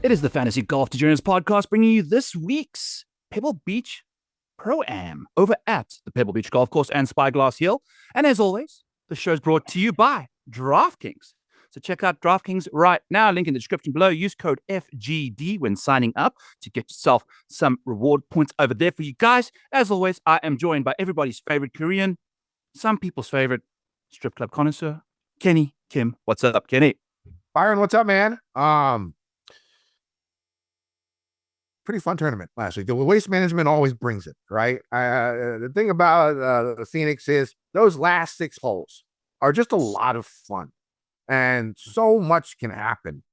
It is the Fantasy Golf Degenerates podcast bringing you this week's Pebble Beach Pro-Am over at the Pebble Beach Golf Course and Spyglass Hill. And as always, the show is brought to you by DraftKings. So check out DraftKings right now. Link in the description below. Use code FGD when signing up to get yourself some reward points over there for you guys. As always, I am joined by everybody's favorite Korean, some people's favorite strip club connoisseur, Kenny Kim. What's up, Kenny? Byron, what's up, man? Pretty fun tournament last week. The waste management always brings it, right? The thing about the Phoenix is those last 6 holes are just a lot of fun, and so much can happen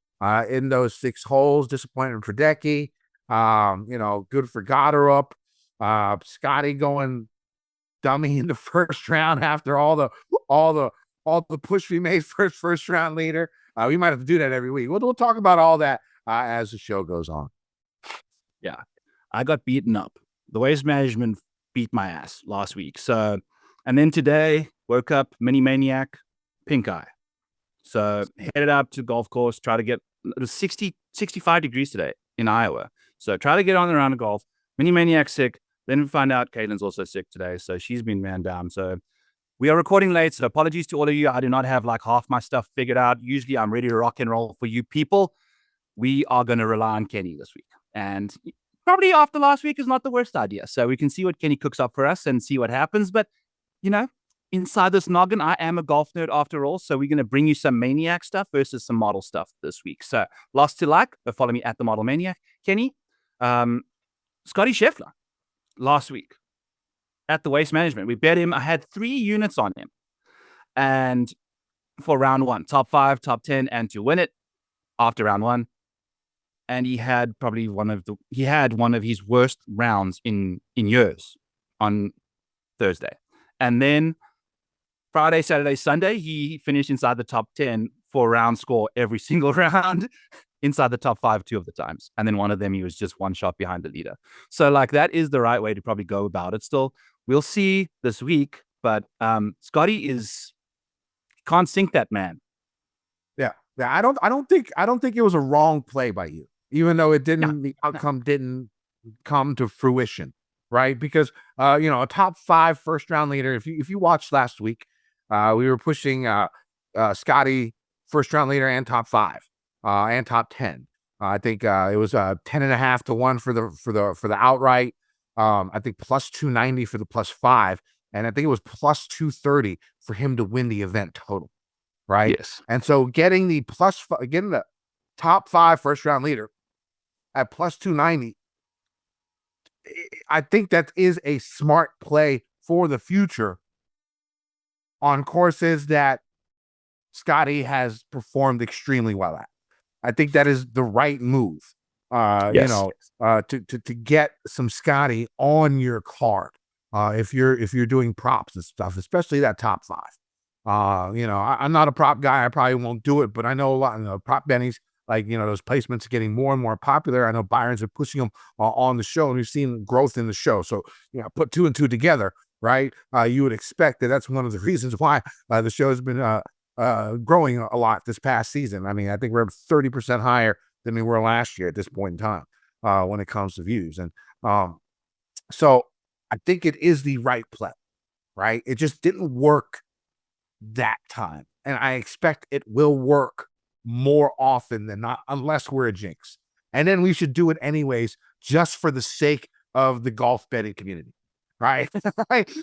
in those 6 holes. Disappointment for Lindeque, good for Gotterup. Scottie going dummy in the first round after all the push we made first round leader. We might have to do that every week. We'll talk about all that as the show goes on. Yeah, I got beaten up. The waste management beat my ass last week. So, and then today, woke up, mini maniac, pink eye. So, headed up to golf course, try to get, it was 65 degrees today in Iowa. So, try to get on the round of golf, mini maniac sick. Then we find out Caitlin's also sick today. So, she's been man down. So, we are recording late. So, apologies to all of you. I do not have like half my stuff figured out. Usually, I'm ready to rock and roll for you people. We are going to rely on Kenny this week. And probably after last week is not the worst idea. So we can see what Kenny cooks up for us and see what happens. But, inside this noggin, I am a golf nerd after all. So we're going to bring you some maniac stuff versus some model stuff this week. So lost to like, but follow me at the Model Maniac. Kenny, Scottie Scheffler last week at the Waste Management. We bet him. I had 3 units on him. And for round 1, top 5, top 10, and to win it after round 1. And he had probably one of his worst rounds in years on Thursday. And then Friday, Saturday, Sunday, he finished inside the top 10 for round score every single round, inside the top 5 2 of the times. And then one of them, he was just 1 shot behind the leader. So that is the right way to probably go about it. Still, we'll see this week. But Scottie can't sink that man. Yeah. I don't think it was a wrong play by you. Even though the outcome didn't come to fruition, right? Because a top 5 first round leader. If you watched last week, we were pushing Scottie first round leader and top 5 and top 10. I think it was 10.5 to 1 for the outright. I think plus 290 for the plus 5, and I think it was plus 230 for him to win the event total, right? Yes. And so getting the top 5 first round leader at plus 290, I think that is a smart play for the future on courses that Scottie has performed extremely well at. I think that is the right move. To get some Scottie on your card. If you're doing props and stuff, especially that top 5. I'm not a prop guy. I probably won't do it, but I know a lot of prop bennies. Those placements are getting more and more popular. I know Byron's are pushing them on the show, and we've seen growth in the show. So, put 2 and 2 together, right? You would expect that's one of the reasons why the show has been growing a lot this past season. I mean, I think we're 30% higher than we were last year at this point in time when it comes to views. And so I think it is the right play, right? It just didn't work that time. And I expect it will work more often than not, unless we're a jinx. And then we should do it anyways, just for the sake of the golf betting community, right?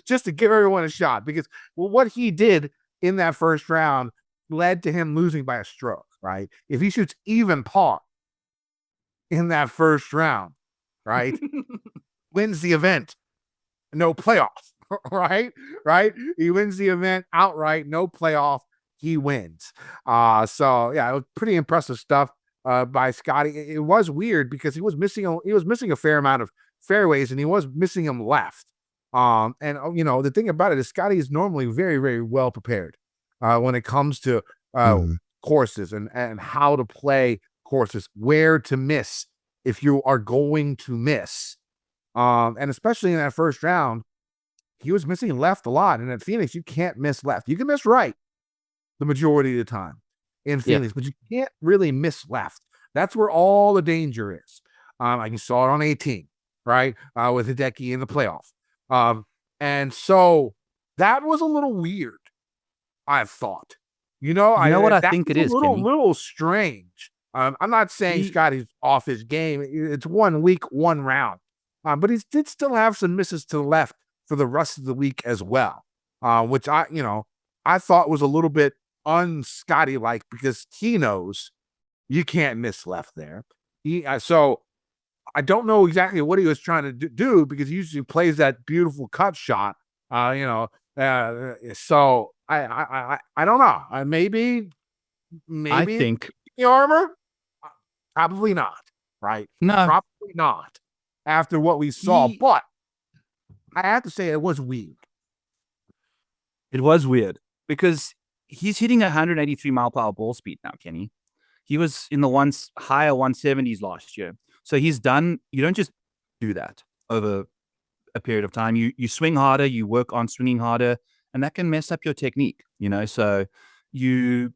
Just to give everyone a shot, because what he did in that first round led to him losing by a stroke, right? If he shoots even par in that first round, right, wins the event, no playoff, right? He wins the event outright, no playoff. He wins. It was pretty impressive stuff by Scottie. It was weird because he was missing a fair amount of fairways, and he was missing them left. The thing about it is Scottie is normally very, very well prepared when it comes to courses and how to play courses, where to miss if you are going to miss. And especially in that first round, he was missing left a lot. And at Phoenix, you can't miss left. You can miss right the majority of the time in Phoenix, but you can't really miss left. That's where all the danger is. I saw it on 18, right? With Hideki in the playoff. And so that was a little weird, I thought. You know what I That think it was is, a Kenny? little strange. I'm not saying Scottie's off his game. It's 1 week, 1 round. But he did still have some misses to the left for the rest of the week as well, which I thought was a little bit un-Scottie-like because he knows you can't miss left there. So I don't know exactly what he was trying to do because he usually plays that beautiful cut shot. So I don't know. Maybe I think the armor. Probably not. Right? no, Probably not. After what we saw, but I have to say it was weird. It was weird because he's hitting 183 mile per hour ball speed now, Kenny. He was in the higher 170s last year. So he's done. You don't just do that over a period of time. You swing harder, you work on swinging harder, and that can mess up your technique, so you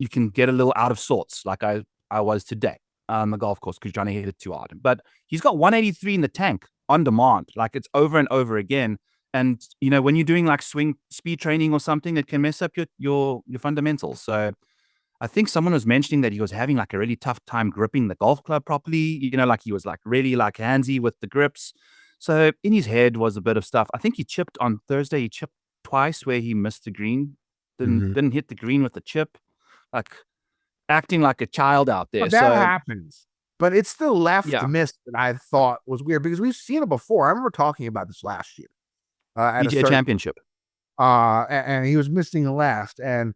can get a little out of sorts like I was today on the golf course because you're trying to hit it too hard. But he's got 183 in the tank on demand. Like it's over and over again. And when you're doing like swing speed training or something, it can mess up your fundamentals. So I think someone was mentioning that he was having like a really tough time gripping the golf club properly, like he was like really like handsy with the grips. So in his head was a bit of stuff. I think he chipped on Thursday. He chipped twice where he missed the green, didn't hit the green with the chip, like acting like a child out there. That happens, but it's the left miss that I thought was weird because we've seen it before. I remember talking about this last year at PGA Championship. And he was missing the last, and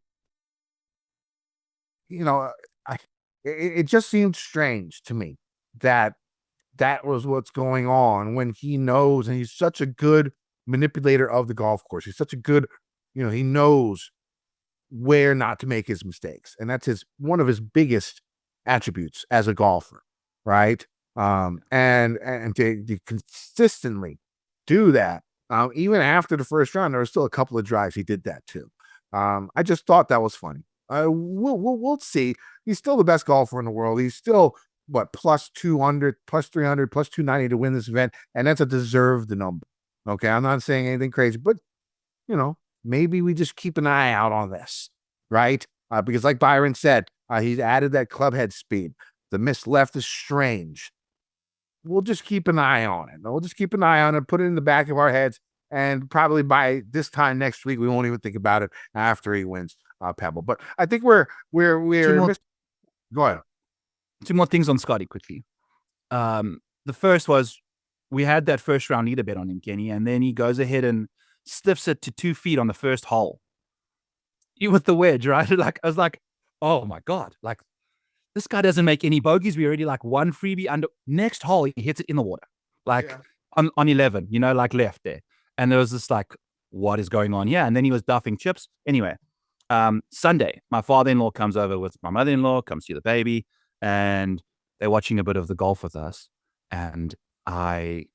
it just seemed strange to me that was what's going on when he knows, and he's such a good manipulator of the golf course. He's such a good, he knows where not to make his mistakes, and that's one of his biggest attributes as a golfer, right? And to consistently do that, even after the first round, there were still a couple of drives he did that too. I just thought that was funny. We'll see. He's still the best golfer in the world. He's still plus 200, plus 300, plus 290 to win this event, and that's a deserved number. Okay, I'm not saying anything crazy, but maybe we just keep an eye out on this, right? Because like Byron said, he's added that club head speed. The miss left is strange. We'll just keep an eye on it. We'll just keep an eye on it, put it in the back of our heads, and probably by this time next week, we won't even think about it after he wins Pebble. But I think we're go ahead. 2 more things on Scottie quickly. The first was we had that first round leader bet on him, Kenny, and then he goes ahead and stiffs it to 2 feet on the first hole. With the wedge, right? Like I was like, oh my God, like this guy doesn't make any bogeys. We already like 1 freebie under. Next hole, he hits it in the water, like on 11, like left there. And there was this like, what is going on here? And then he was duffing chips. Anyway, Sunday, my father-in-law comes over with my mother-in-law, comes see the baby, and they're watching a bit of the golf with us. And I'm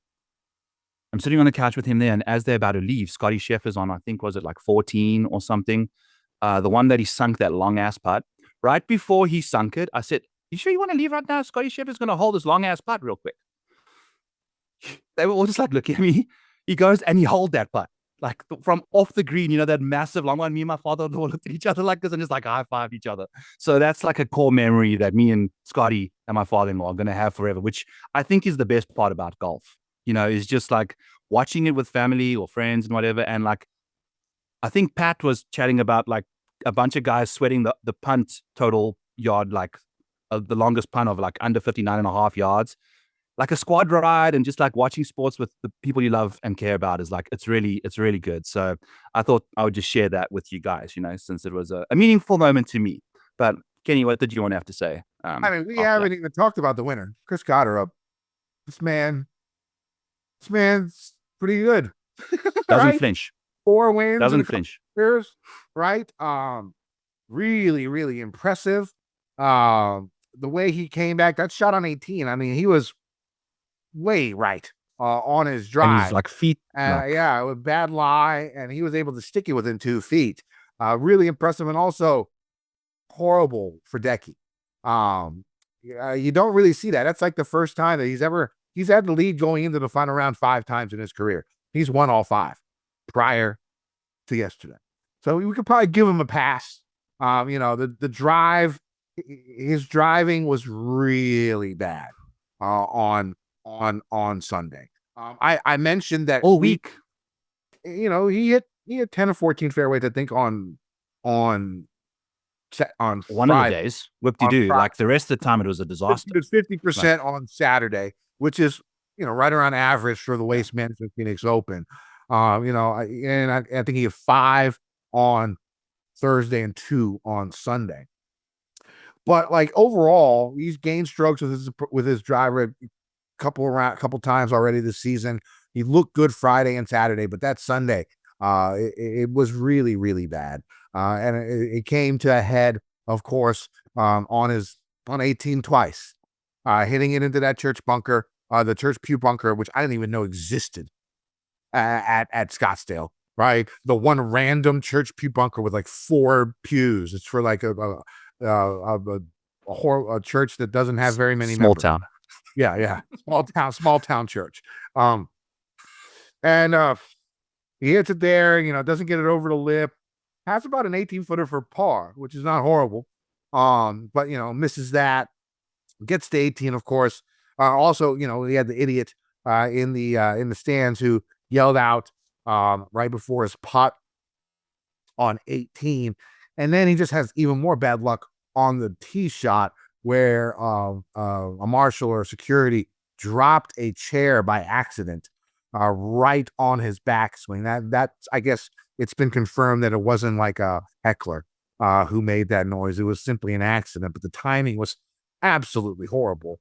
sitting on the couch with him there, and as they're about to leave, Scottie Scheffler's on, I think, was it like 14 or something? The one that he sunk that long-ass putt. Right before he sunk it, I said, you sure you want to leave right now? Scottie Scheffler's going to hold this long-ass putt real quick. They were all just like looking at me. He goes and he holds that putt. Like from off the green, that massive long one. Me and my father-in-law looked at each other like this and just like high-fived each other. So that's like a core memory that me and Scottie and my father-in-law are going to have forever, which I think is the best part about golf. Is just like watching it with family or friends and whatever. And like, I think Pat was chatting about like a bunch of guys sweating the punt total yard, like the longest punt of like under 59.5 yards. Like a squad ride and just like watching sports with the people you love and care about is like, it's really good. So I thought I would just share that with you guys, since it was a meaningful moment to me. But Kenny, what did you want to have to say? We haven't even talked about the winner, Chris Gotterup. This man's pretty good. Doesn't flinch. 4 wins. Doesn't flinch. Years, right? Really, really impressive. The way he came back, that shot on 18. I mean, he was way right on his drive. And he's like feet. With bad lie, and he was able to stick it within 2 feet. Really impressive, and also horrible for Decky. You don't really see that. That's like the first time that he's had the lead going into the final round 5 times in his career. He's won all 5 prior to yesterday. So we could probably give him a pass. The drive, his driving was really bad on Sunday. I mentioned that all week. He hit 10 or 14 fairways, I think, on one Friday. of the days. Whoop-de-doo. Like the rest of the time, it was a disaster. It was 50% on Saturday, which is right around average for the Waste Management Phoenix Open. I think he had 5 on Thursday and 2 on Sunday. But like overall, he's gained strokes with his driver a couple times already this season. He looked good Friday and Saturday, but that Sunday, it was really, really bad. And it came to a head, of course, on 18 twice, hitting it into that church bunker, the church pew bunker, which I didn't even know existed at Scottsdale. Right, the one random church pew bunker with like 4 pews. It's for like a church that doesn't have very many small members. town. Yeah, small town church. And he hits it there. Doesn't get it over the lip. Has about an 18-footer for par, which is not horrible. But misses that. Gets to 18, of course. Also, he had the idiot in the stands who yelled out right before his putt on 18. And then he just has even more bad luck on the tee shot where a marshal or security dropped a chair by accident right on his backswing. That's, I guess it's been confirmed that it wasn't like a heckler who made that noise. It was simply an accident, but the timing was absolutely horrible.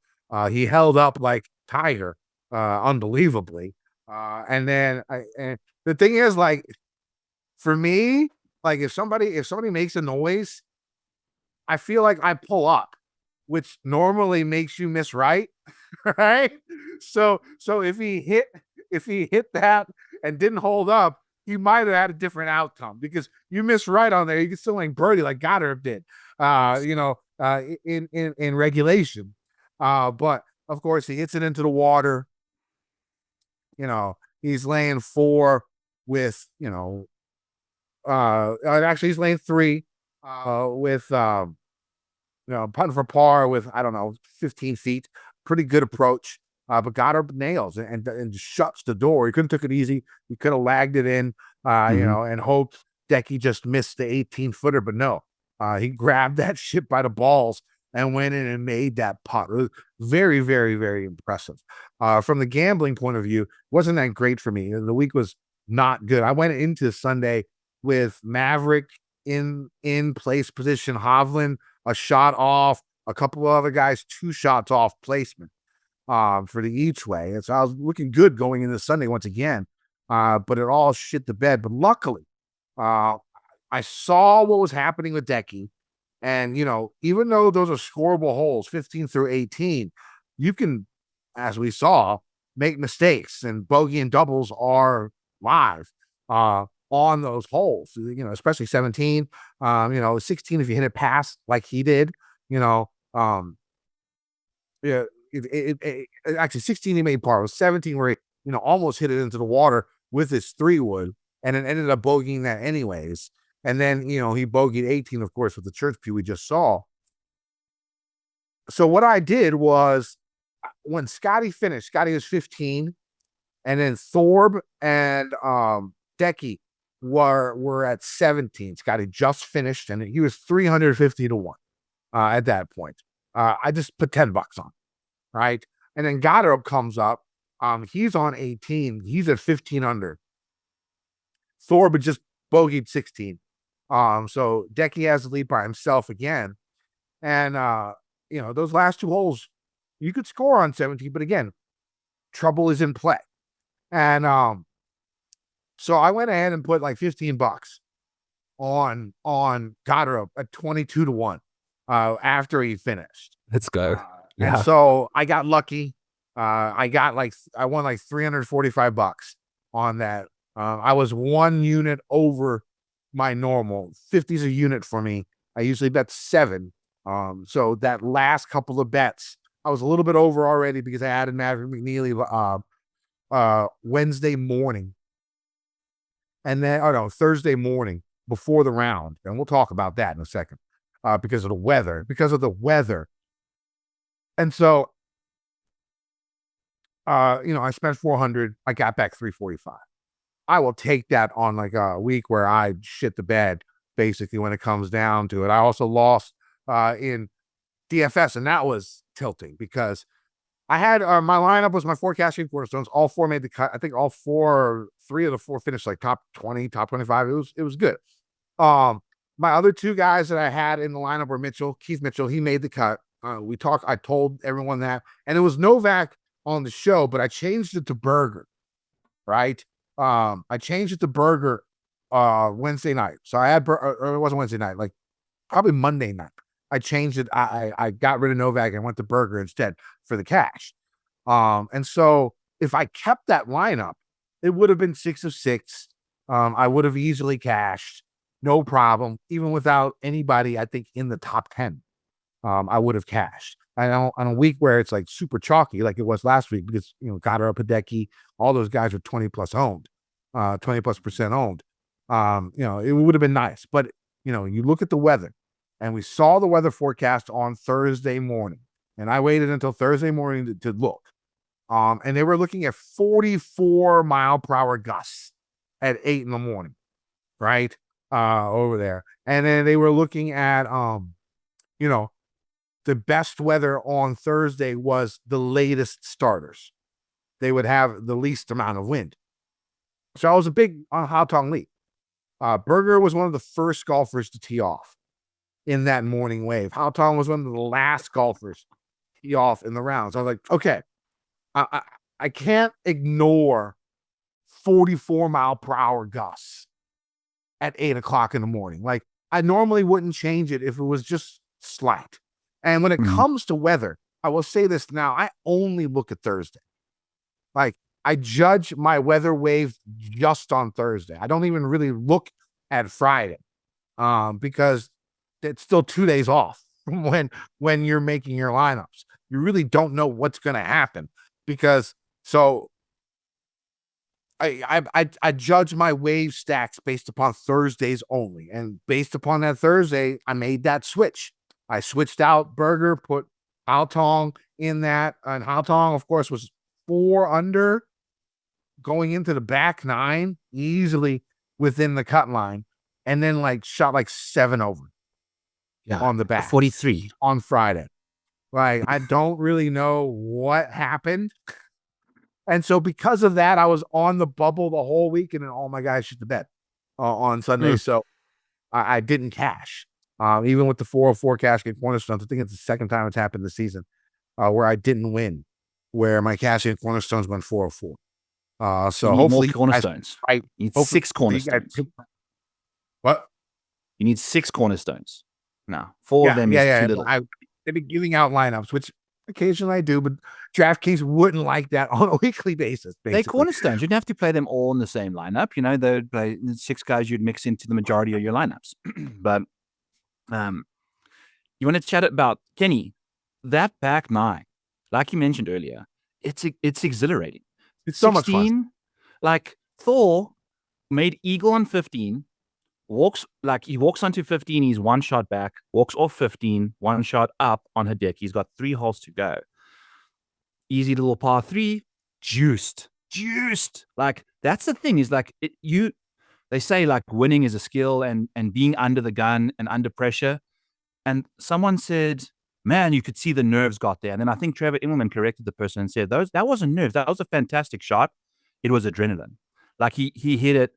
He held up like Tiger, unbelievably. And the thing is, like, for me, like if somebody makes a noise, I feel like I pull up, which normally makes you miss right, right? So if he hit that and didn't hold up, he might have had a different outcome because you miss right on there. You can still like birdie like Gotterup did, in regulation. But of course he hits it into the water. He's laying 4 with, actually he's laying 3 with, putting for par with, I don't know, 15 feet. Pretty good approach. But Gotterup nails and shuts the door. He couldn't took it easy. He could have lagged it in, and hoped Decky just missed the 18-footer. But no, he grabbed that shit by the balls and went in and made that putt. It was very, very, very impressive. From the gambling point of view, wasn't that great for me. The week was not good. I went into Sunday with Maverick in place position, Hovland a shot off, a couple of other guys 2 shots off placement for the each way. And so I was looking good going into Sunday once again, but it all shit the bed. But luckily, I saw what was happening with Decky. And, even though those are scoreable holes, 15 through 18, you can, as we saw, make mistakes, and bogey and doubles are live on those holes, especially 17, 16, if you hit it past like he did, actually 16 he made par. It was 17 where he, almost hit it into the water with his 3-wood and then ended up bogeying that anyways. And then, he bogeyed 18, of course, with the church pew we just saw. So what I did was when Scottie finished, Scottie was 15, and then Thorpe and Decky were at 17. Scottie just finished, and he was 350 to 1 at that point. I just put $10 on, right? And then Gotterup comes up. He's on 18. He's at 15 under. Thorpe just bogeyed 16. So Decky has the lead by himself again. And, those last 2 holes, you could score on 17, but again, trouble is in play. And so I went ahead and put like $15 on Gotterup at 22 to 1 after he finished. Let's go. And so I got lucky. I won like $345 on that. I was 1 unit over my normal. 50's a unit for me. I usually bet 7. So that last couple of bets, I was a little bit over already because I added Maverick McNeely Wednesday morning. And then, Thursday morning before the round. And we'll talk about that in a second because of the weather. And so, I spent 400. I got back 345. I will take that on like a week where I shit the bed, basically, when it comes down to it. I also lost in DFS, and that was tilting because I had my lineup was my forecasting cornerstones. All four made the cut. I think three of the four finished like top 20, top 25. It was good. My other two guys that I had in the lineup were Keith Mitchell. He made the cut. I told everyone that, and it was Novak on the show, but I changed it to Berger, right? I changed it to Berger Wednesday night. So I had, or it wasn't Wednesday night, like probably Monday night. I changed it. I got rid of Novak and went to Berger instead for the cash. And so if I kept that lineup, it would have been 6 of 6. I would have easily cashed, no problem, even without anybody, I think, in the top 10. I would have cashed. On a week where it's like super chalky, like it was last week, because Gotterup, Lindeque, all those guys were 20+ owned, 20+% owned. It would have been nice, but you look at the weather, and we saw the weather forecast on Thursday morning, and I waited until Thursday morning to look, and they were looking at 44-mile-per-hour gusts at 8 in the morning, right over there, and then they were looking at the best weather on Thursday was the latest starters. They would have the least amount of wind. So I was a big on Haotong Li. Berger was one of the first golfers to tee off in that morning wave. Haotong was one of the last golfers to tee off in the rounds. I was like, okay, I can't ignore 44-mile-per-hour gusts at 8 o'clock in the morning. Like, I normally wouldn't change it if it was just slight. And when it comes to weather, I will say this now, I only look at Thursday. Like, I judge my weather wave just on Thursday. I don't even really look at Friday because it's still 2 days off from when you're making your lineups. You really don't know what's going to happen because I judge my wave stacks based upon Thursdays only. And based upon that Thursday, I made that switch. I switched out Berger, put Haotong in that. And Haotong, of course, was 4 under going into the back 9, easily within the cut line. And then shot 7 over on the back. 43 on Friday. I don't really know what happened. And so because of that, I was on the bubble the whole week, and then all my guys shit the bed on Sunday. So I didn't cash. Even with the 404 cash game cornerstones, I think it's the second time it's happened this season where I didn't win, where my cash game cornerstones went 404. So hopefully more cornerstones. You need 6 cornerstones. What? You need 6 cornerstones. No, 4 of them is too little. They've been giving out lineups, which occasionally I do, but DraftKings wouldn't like that on a weekly basis. Basically. They're cornerstones. You'd have to play them all in the same lineup. They'd play 6 guys you'd mix into the majority of your lineups. But you want to chat about Kenny, that back 9, like you mentioned earlier, it's exhilarating. It's so much fun. Like Thor made eagle on 15, he walks onto 15, he's 1 shot back, walks off 15, 1 shot up on Lindeque. He's got 3 holes to go. Easy little par 3, juiced. Like, that's the thing, is they say winning is a skill and being under the gun and under pressure. And someone said, man, you could see the nerves got there. And then I think Trevor Immelman corrected the person and said, that wasn't nerves. That was a fantastic shot. It was adrenaline. Like he hit it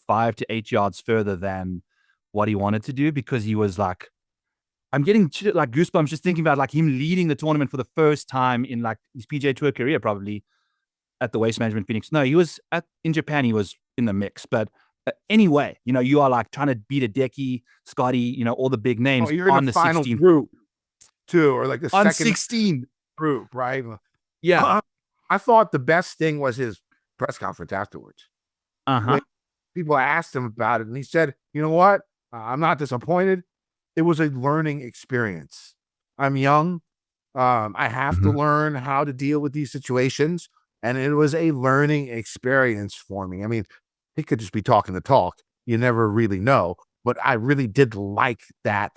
5 to 8 yards further than what he wanted to do, because he was like, I'm getting goosebumps just thinking about him leading the tournament for the first time in his PGA Tour career, probably at the Waste Management Phoenix. No, he was in Japan. He was in the mix, but anyway, you are trying to beat a Decky, Scottie, all the big names you're on in the final 16th group too, or the on second 16 group, right? Yeah. I thought the best thing was his press conference afterwards. When people asked him about it, and he said, "You know what? I'm not disappointed. it was a learning experience. I'm young. I have to learn how to deal with these situations. And it was a learning experience for me. I mean, he could just be talking the talk. You never really know. But I really did like that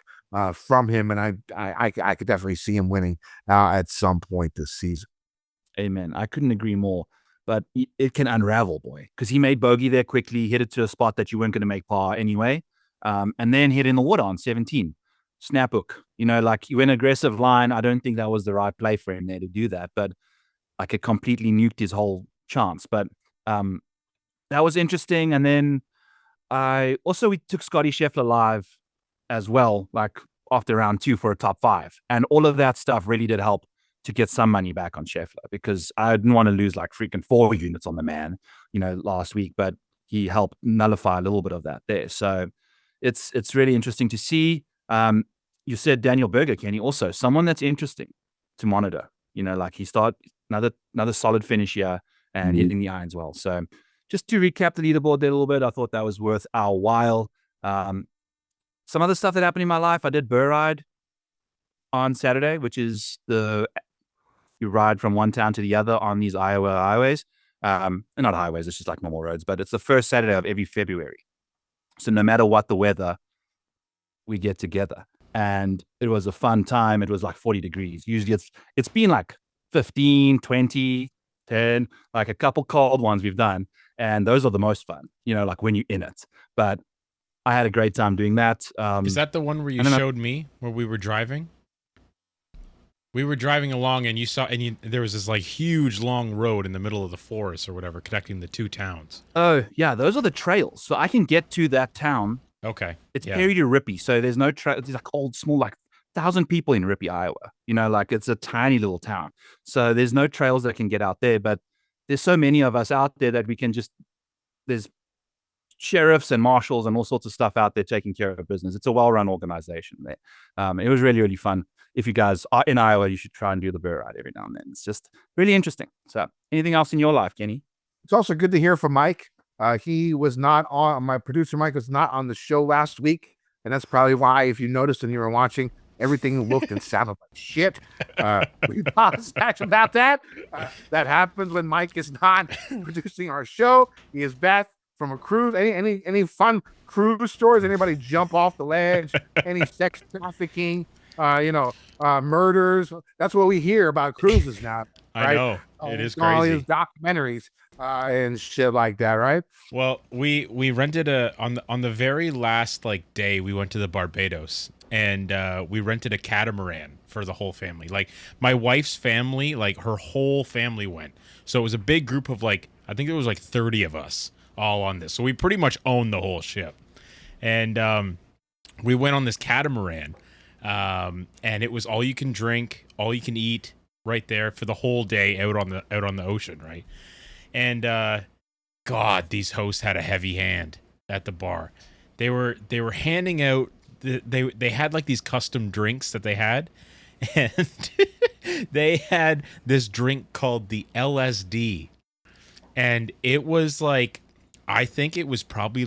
from him. And I could definitely see him winning at some point this season. Amen. I couldn't agree more. But it can unravel, boy, because he made bogey there quickly, hit it to a spot that you weren't going to make par anyway, and then hit in the water on 17. Snap hook. Like you went aggressive line. I don't think that was the right play for him there to do that, but like it completely nuked his whole chance. But that was interesting. And then we took Scottie Scheffler live as well, like after round 2 for a top 5. And all of that stuff really did help to get some money back on Scheffler, because I didn't want to lose like freaking 4 units on the man, last week, but he helped nullify a little bit of that there. So it's really interesting to see. You said Daniel Berger, Kenny, also someone that's interesting to monitor. Like he started another solid finish here and hitting the irons well. So just to recap the leaderboard there a little bit, I thought that was worth our while. Some other stuff that happened in my life, I did burr ride on Saturday, which is you ride from one town to the other on these Iowa highways. Not highways, it's just like normal roads, but it's the first Saturday of every February. So no matter what the weather, we get together. And it was a fun time. It was like 40 degrees. Usually it's been like 15, 20, 10, like a couple cold ones we've done. And those are the most fun, like when you're in it. But I had a great time doing that. Is that the one where you showed me where we were driving? We were driving along and you saw, there was this like huge long road in the middle of the forest or whatever connecting the two towns. Oh, yeah. Those are the trails. So I can get to that town. Okay. It's Perry to Rippey. So there's no trail. It's like old, small, like 1,000 people in Rippey, Iowa. Like it's a tiny little town. So there's no trails that can get out there. But there's so many of us out there that we can there's sheriffs and marshals and all sorts of stuff out there taking care of business. It's a well-run organization there. It was really, really fun. If you guys are in Iowa, you should try and do the burr ride every now and then. It's just really interesting. So anything else in your life, Kenny? It's also good to hear from Mike. He was not on, my producer Mike was not on the show last week. And that's probably why, if you noticed and you were watching, everything looked and sounded like shit. We apologize about that. That happens when Mike is not producing our show. He is back from a cruise. Any fun cruise stories? Anybody jump off the ledge? Any sex trafficking? Murders. That's what we hear about cruises now. Right? I know. It is crazy. All these documentaries and shit like that, right? Well, we rented on the very last day we went to the Barbados, and we rented a catamaran for the whole family. Like my wife's family, like her whole family went. So it was a big group of I think it was 30 of us all on this. So we pretty much owned the whole ship. And we went on this catamaran. And it was all you can drink, all you can eat right there for the whole day out on the ocean, right? And God, these hosts had a heavy hand at the bar. They were handing out they had these custom drinks that they had, and they had this drink called the LSD, and it was I think it was probably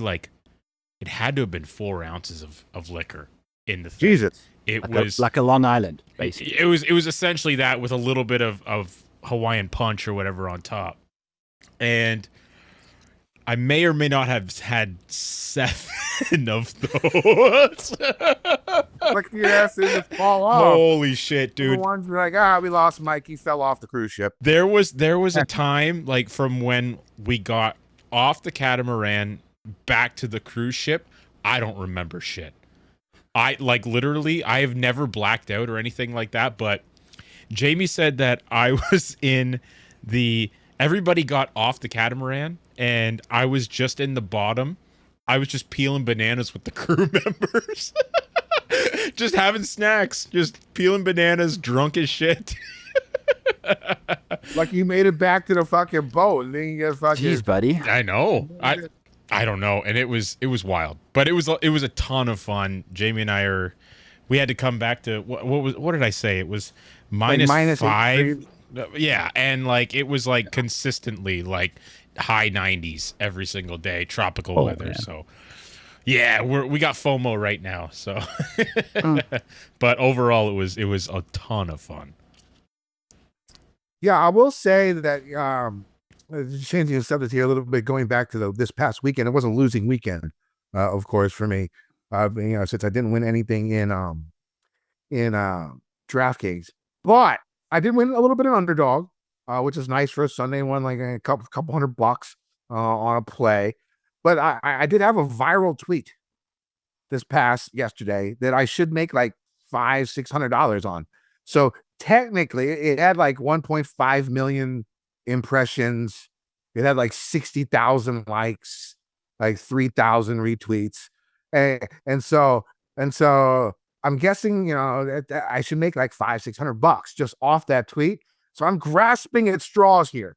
it had to have been 4 ounces of liquor in the thing. Jesus. It was like a Long Island, basically. It was essentially that with a little bit of Hawaiian punch or whatever on top. And I may or may not have had 7 of those. Like your ass didn't just fall off. Holy shit, dude. The ones were we lost Mike. He fell off the cruise ship. There was a time from when we got off the catamaran back to the cruise ship. I don't remember shit. I literally, I have never blacked out or anything like that, but Jamie said that I was everybody got off the catamaran and I was just in the bottom. I was just peeling bananas with the crew members. Just having snacks, just peeling bananas, drunk as shit. Like you made it back to the fucking boat and then you get fucking... Jeez, buddy. I know. I don't know, and it was wild, but it was a ton of fun. Jamie and I we had to come back to what did I say? It was minus 5. Yeah, and it was consistently high 90s every single day, tropical weather. Man. So Yeah, we got FOMO right now, so. Mm. But overall, it was a ton of fun. Yeah, I will say that changing the subject here a little bit, going back to this past weekend, it was a losing weekend, of course, for me. Since I didn't win anything in DraftKings, but I did win a little bit of underdog, which is nice for a Sunday. Won like a couple $100 on a play, but I did have a viral tweet this past yesterday that I should make like $500-600 on. So technically, it had like 1.5 million impressions. It had like 60,000 likes, like 3,000 retweets, and so I'm guessing that I should make like $500-600 just off that tweet. So I'm grasping at straws here,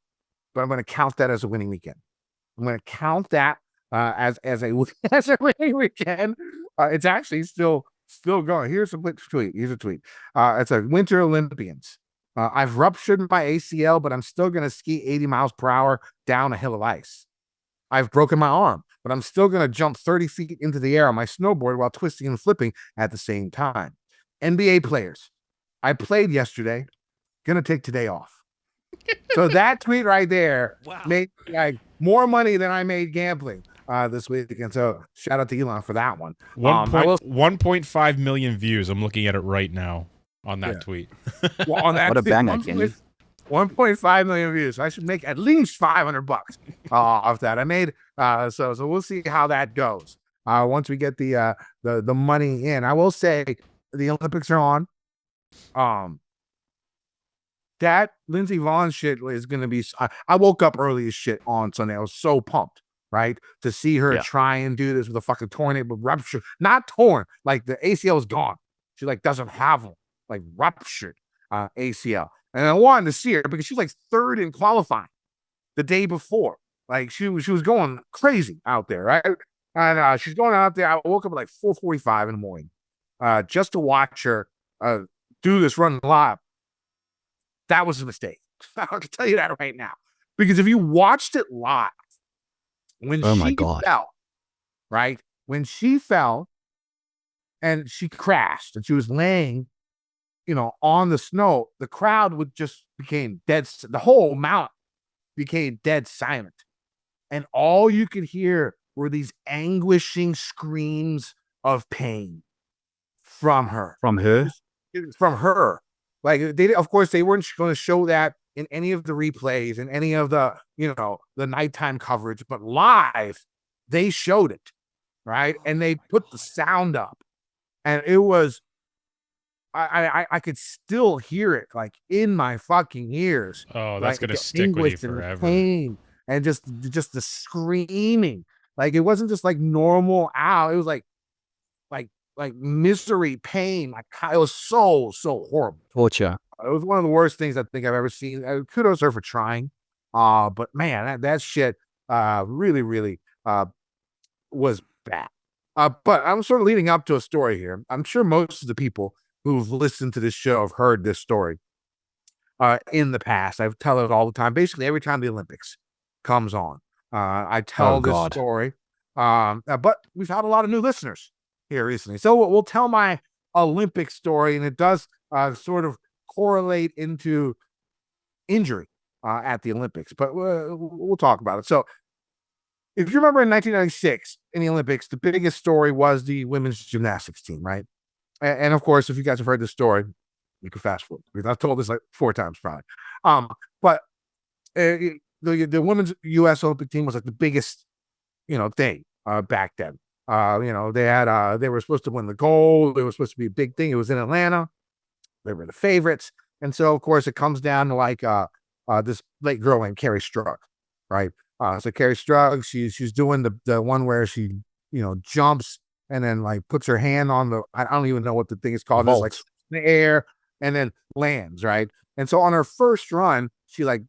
but I'm going to count that as a winning weekend. I'm going to count that as a winning weekend. It's actually still going. Here's a tweet. Here's a tweet. It's a Winter Olympians. I've ruptured my ACL, but I'm still going to ski 80 miles per hour down a hill of ice. I've broken my arm, but I'm still going to jump 30 feet into the air on my snowboard while twisting and flipping at the same time. NBA players. I played yesterday. Going to take today off. So that tweet right there made like more money than I made gambling this weekend. So shout out to Elon for that one. 1.5 million views. I'm looking at it right now on that tweet. Well, on that What a banger, Kenny. 1.5 million views. I should make at least $500 off that. I made so we'll see how that goes. Once we get the money in. I will say the Olympics are on. That Lindsey Vonn shit is going to be. I woke up early as shit on Sunday. I was so pumped, right, to see her try and do this with a fucking torn, but ruptured, not torn. Like the ACL is gone. She like doesn't have one, like ruptured ACL. And I wanted to see her because she was like third in qualifying the day before. Like she was going crazy out there, right? And she's going out there. I woke up at like 4:45 in the morning, just to watch her do this run live. That was a mistake. I can tell you that right now. Because if you watched it live, when she fell, right? When she fell and she crashed and she was laying, on the snow, the crowd became dead. The whole mountain became dead silent. And all you could hear were these anguishing screams of pain from her. From her? From her. Like of course, they weren't going to show that in any of the replays and any of the, the nighttime coverage, but live, they showed it, right? And they put the sound up, and it was, I could still hear it like in my fucking ears. Oh, that's gonna stick with you forever. Pain and just the screaming, like it wasn't just like normal ow. It was like misery, pain. Like it was so horrible. Torture. It was one of the worst things I think I've ever seen. Kudos to her for trying. But man, that shit really was bad. But I'm sort of leading up to a story here. I'm sure most of the people who've listened to this show have heard this story in the past. I tell it all the time. Basically, every time the Olympics comes on, I tell this story. But we've had a lot of new listeners here recently. So we'll tell my Olympic story, and it does sort of correlate into injury at the Olympics, but we'll talk about it. So if you remember in 1996 in the Olympics, the biggest story was the women's gymnastics team, right? And of course, if you guys have heard this story, you can fast forward because I've told this like 4 times probably. But the women's U.S. Olympic team was like the biggest, thing back then. They were supposed to win the gold. It was supposed to be a big thing. It was in Atlanta. They were the favorites. And so, of course, it comes down to like this late girl named Carrie Strug, right? So Carrie Strug, she's doing the one where she, jumps and then like puts her hand on I don't even know what the thing is called. It's like in the air and then lands, right? And so on her first run, she like,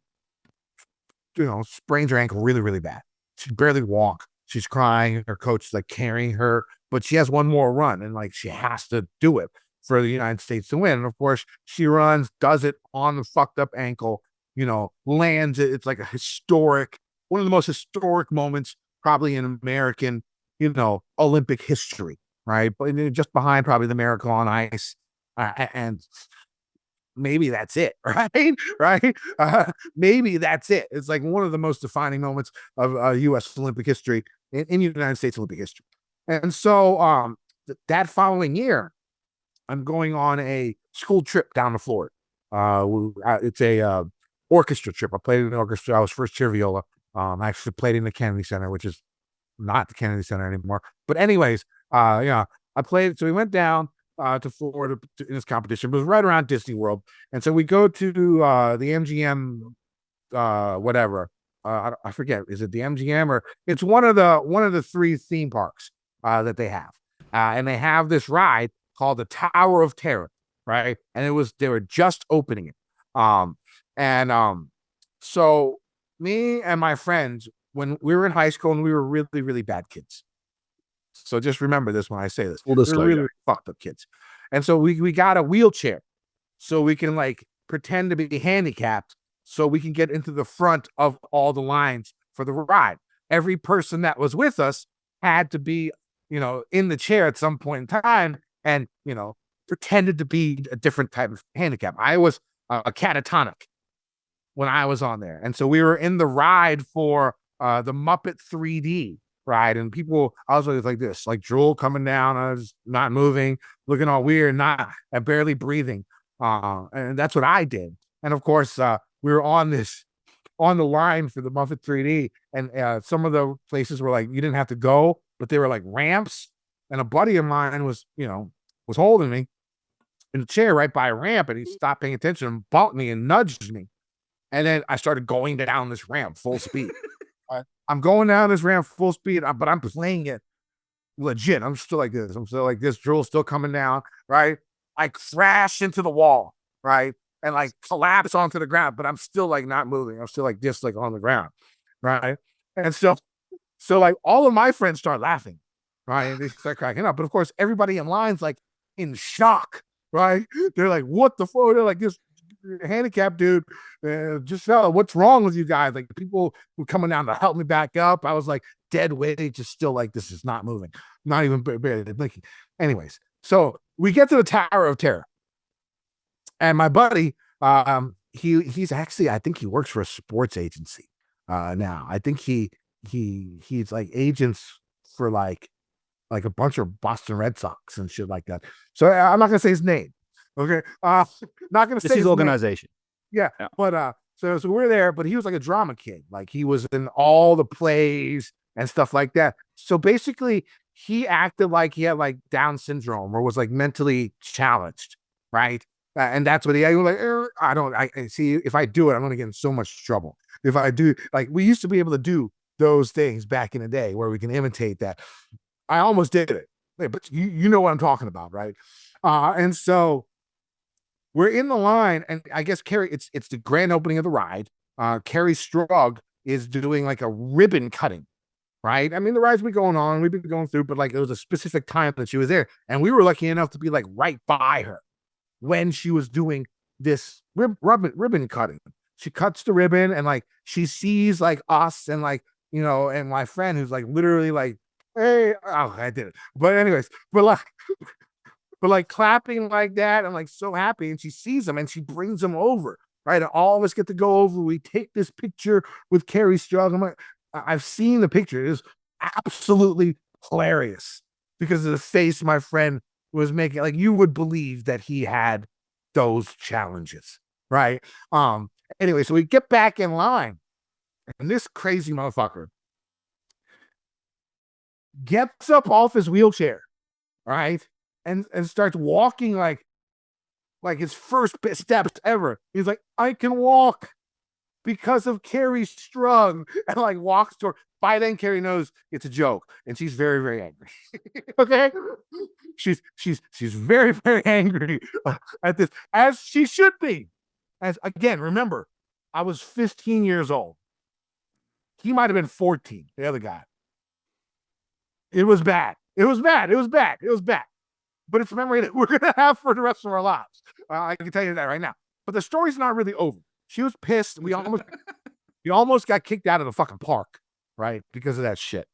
sprains her ankle really, really bad. She barely walk. She's crying. Her coach is like carrying her, but she has one more run and like she has to do it for the United States to win. And of course, she runs, does it on the fucked up ankle, lands it. It's like one of the most historic moments probably in American Olympic history, right? But just behind probably the Miracle on Ice, and maybe that's it, right? Right? Maybe that's it. It's like one of the most defining moments of U.S. Olympic history in United States Olympic history. And so that following year, I'm going on a school trip down to Florida. It's a orchestra trip. I played in the orchestra. I was first chair viola. I actually played in the Kennedy Center, which is not the Kennedy Center anymore. But anyways, I played. So we went down to Florida in this competition. It was right around Disney World, and so we go to the MGM, whatever. I forget. Is it the MGM or it's one of the 3 theme parks that they have, and they have this ride called the Tower of Terror, right? And they were just opening it. So me and my friends, when we were in high school, and we were really, really bad kids. So just remember this when I say this. Full We're disclosure. really, really fucked up kids. And so we got a wheelchair so we can like pretend to be handicapped so we can get into the front of all the lines for the ride. Every person that was with us had to be, in the chair at some point in time and, pretended to be a different type of handicap. I was a catatonic when I was on there. And so we were in the ride for the Muppet 3D ride. And I was always like this, like drool coming down. I was not moving, looking all weird, barely breathing. And that's what I did. And of course, we were on the line for the Muppet 3D. And some of the places were like, you didn't have to go, but they were like ramps. And a buddy of mine was holding me in the chair right by a ramp. And he stopped paying attention and bumped me and nudged me. And then I started going down this ramp full speed. I'm going down this ramp full speed, but I'm playing it legit. I'm still like this. Drool's still coming down, right? I crash into the wall, right? And like collapse onto the ground, but I'm still like not moving. I'm still like just like on the ground, right? And so like all of my friends start laughing, right? And they start cracking up. But of course, everybody in line's like in shock, right? They're like, what the fuck? They're like, this handicapped dude just fell. What's wrong with you guys? Like people were coming down to help me back up. I was like dead weight, just still like this is not moving, not even barely blinking. Anyways, so we get to the Tower of Terror, and my buddy, he's actually, I think he works for a sports agency now. I think he's like agents for like a bunch of Boston Red Sox and shit like that. So I'm not gonna say his name. Okay. Not gonna say his organization. Yeah. But so we're there, but he was like a drama kid. Like he was in all the plays and stuff like that. So basically he acted like he had like Down syndrome or was like mentally challenged, right? And that's what he was like, I see if I do it, I'm gonna get in so much trouble. If I do, like we used to be able to do those things back in the day where we can imitate that. I almost did it. But you know what I'm talking about, right? And so we're in the line, and I guess Carrie, it's the grand opening of the ride. Carrie Strug is doing like a ribbon cutting, right? I mean, the ride's been going on, we've been going through, but like it was a specific time that she was there, and we were lucky enough to be like right by her when she was doing this ribbon cutting. She cuts the ribbon, and like she sees like us and like and my friend who's like literally like, hey, oh, I did it. But anyways, but like clapping like that and like so happy, and she sees him and she brings him over, right? And all of us get to go over. We take this picture with Carrie Strug. I'm like, I've seen the picture. It is absolutely hilarious because of the face my friend was making. Like you would believe that he had those challenges, right? Anyway, so we get back in line, and this crazy motherfucker gets up off his wheelchair, right? And starts walking like his first steps ever. He's like, I can walk because of Carrie Strug, and like walks toward. By then, Carrie knows it's a joke, and she's very, very angry. Okay, she's very, very angry at this, as she should be. As again, remember, I was 15 years old. He might have been 14. The other guy. It was bad. It was bad. It was bad. It was bad. But it's a memory that we're going to have for the rest of our lives. I can tell you that right now. But the story's not really over. She was pissed. We almost got kicked out of the fucking park, right? Because of that shit.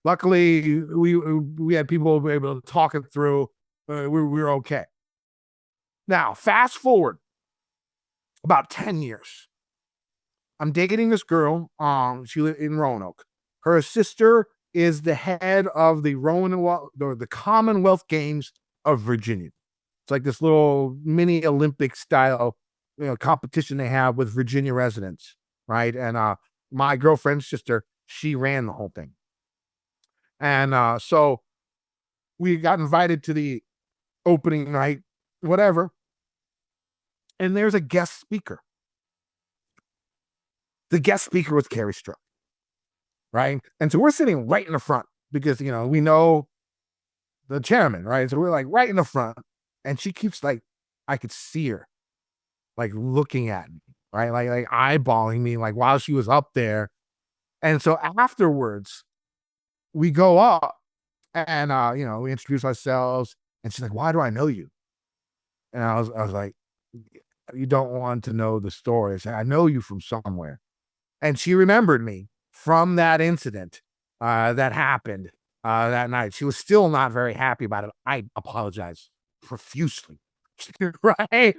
Luckily, we had people who were able to talk it through. We were okay. Now, fast forward about 10 years. I'm dating this girl. She lived in Roanoke. Her sister is the head of the Commonwealth Games of Virginia. It's like this little mini Olympic style, competition they have with Virginia residents, right? And my girlfriend's sister, she ran the whole thing. And so we got invited to the opening night, whatever. And there's a guest speaker. The guest speaker was Carrie Stroh, right? And so we're sitting right in the front because, we know the chairman, right? So we're like right in the front. And she keeps like, I could see her like looking at me, right? Like eyeballing me, like while she was up there. And so afterwards, we go up and, we introduce ourselves. And she's like, why do I know you? And I was like, you don't want to know the story. I said, I know you from somewhere. And she remembered me from that incident that happened that night. She was still not very happy about it. I apologize profusely. Right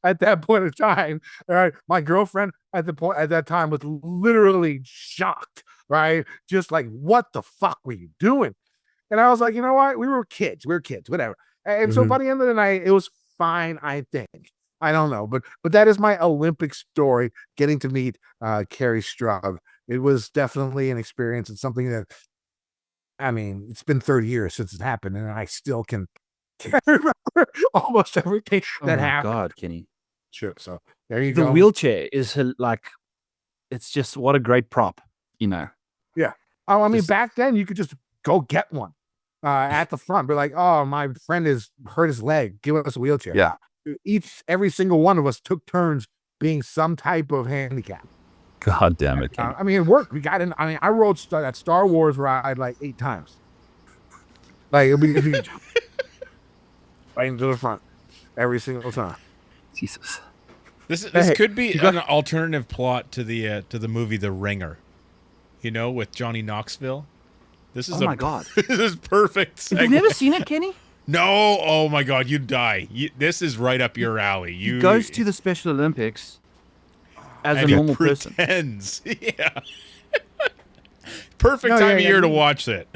at that point in time, all right. My girlfriend at that time was literally shocked, right? Just like, what the fuck were you doing? And I was like, you know what? We were kids, whatever. And so by the end of the night, it was fine. I think. I don't know, but that is my Olympic story. Getting to meet Carrie Stroh. It was definitely an experience and something that, it's been 30 years since it happened, and I still can remember almost everything that happened. God, Kenny. Sure. So there you go. The wheelchair is like, it's just what a great prop, Yeah. Oh, back then you could just go get one at the front. Be like, oh, my friend has hurt his leg. Give us a wheelchair. Yeah. Every single one of us took turns being some type of handicap. God damn it, Kenny. It worked. We got in. I rode that Star Wars ride like 8 times. Like, right into the front every single time. Jesus. This could be an alternative plot to the movie The Ringer. With Johnny Knoxville. This is my God. This is perfect. You've never seen it, Kenny? No. Oh my God, you'd die. This is right up your alley. He goes to the Special Olympics as a normal person. Yeah. Perfect time of year to watch it.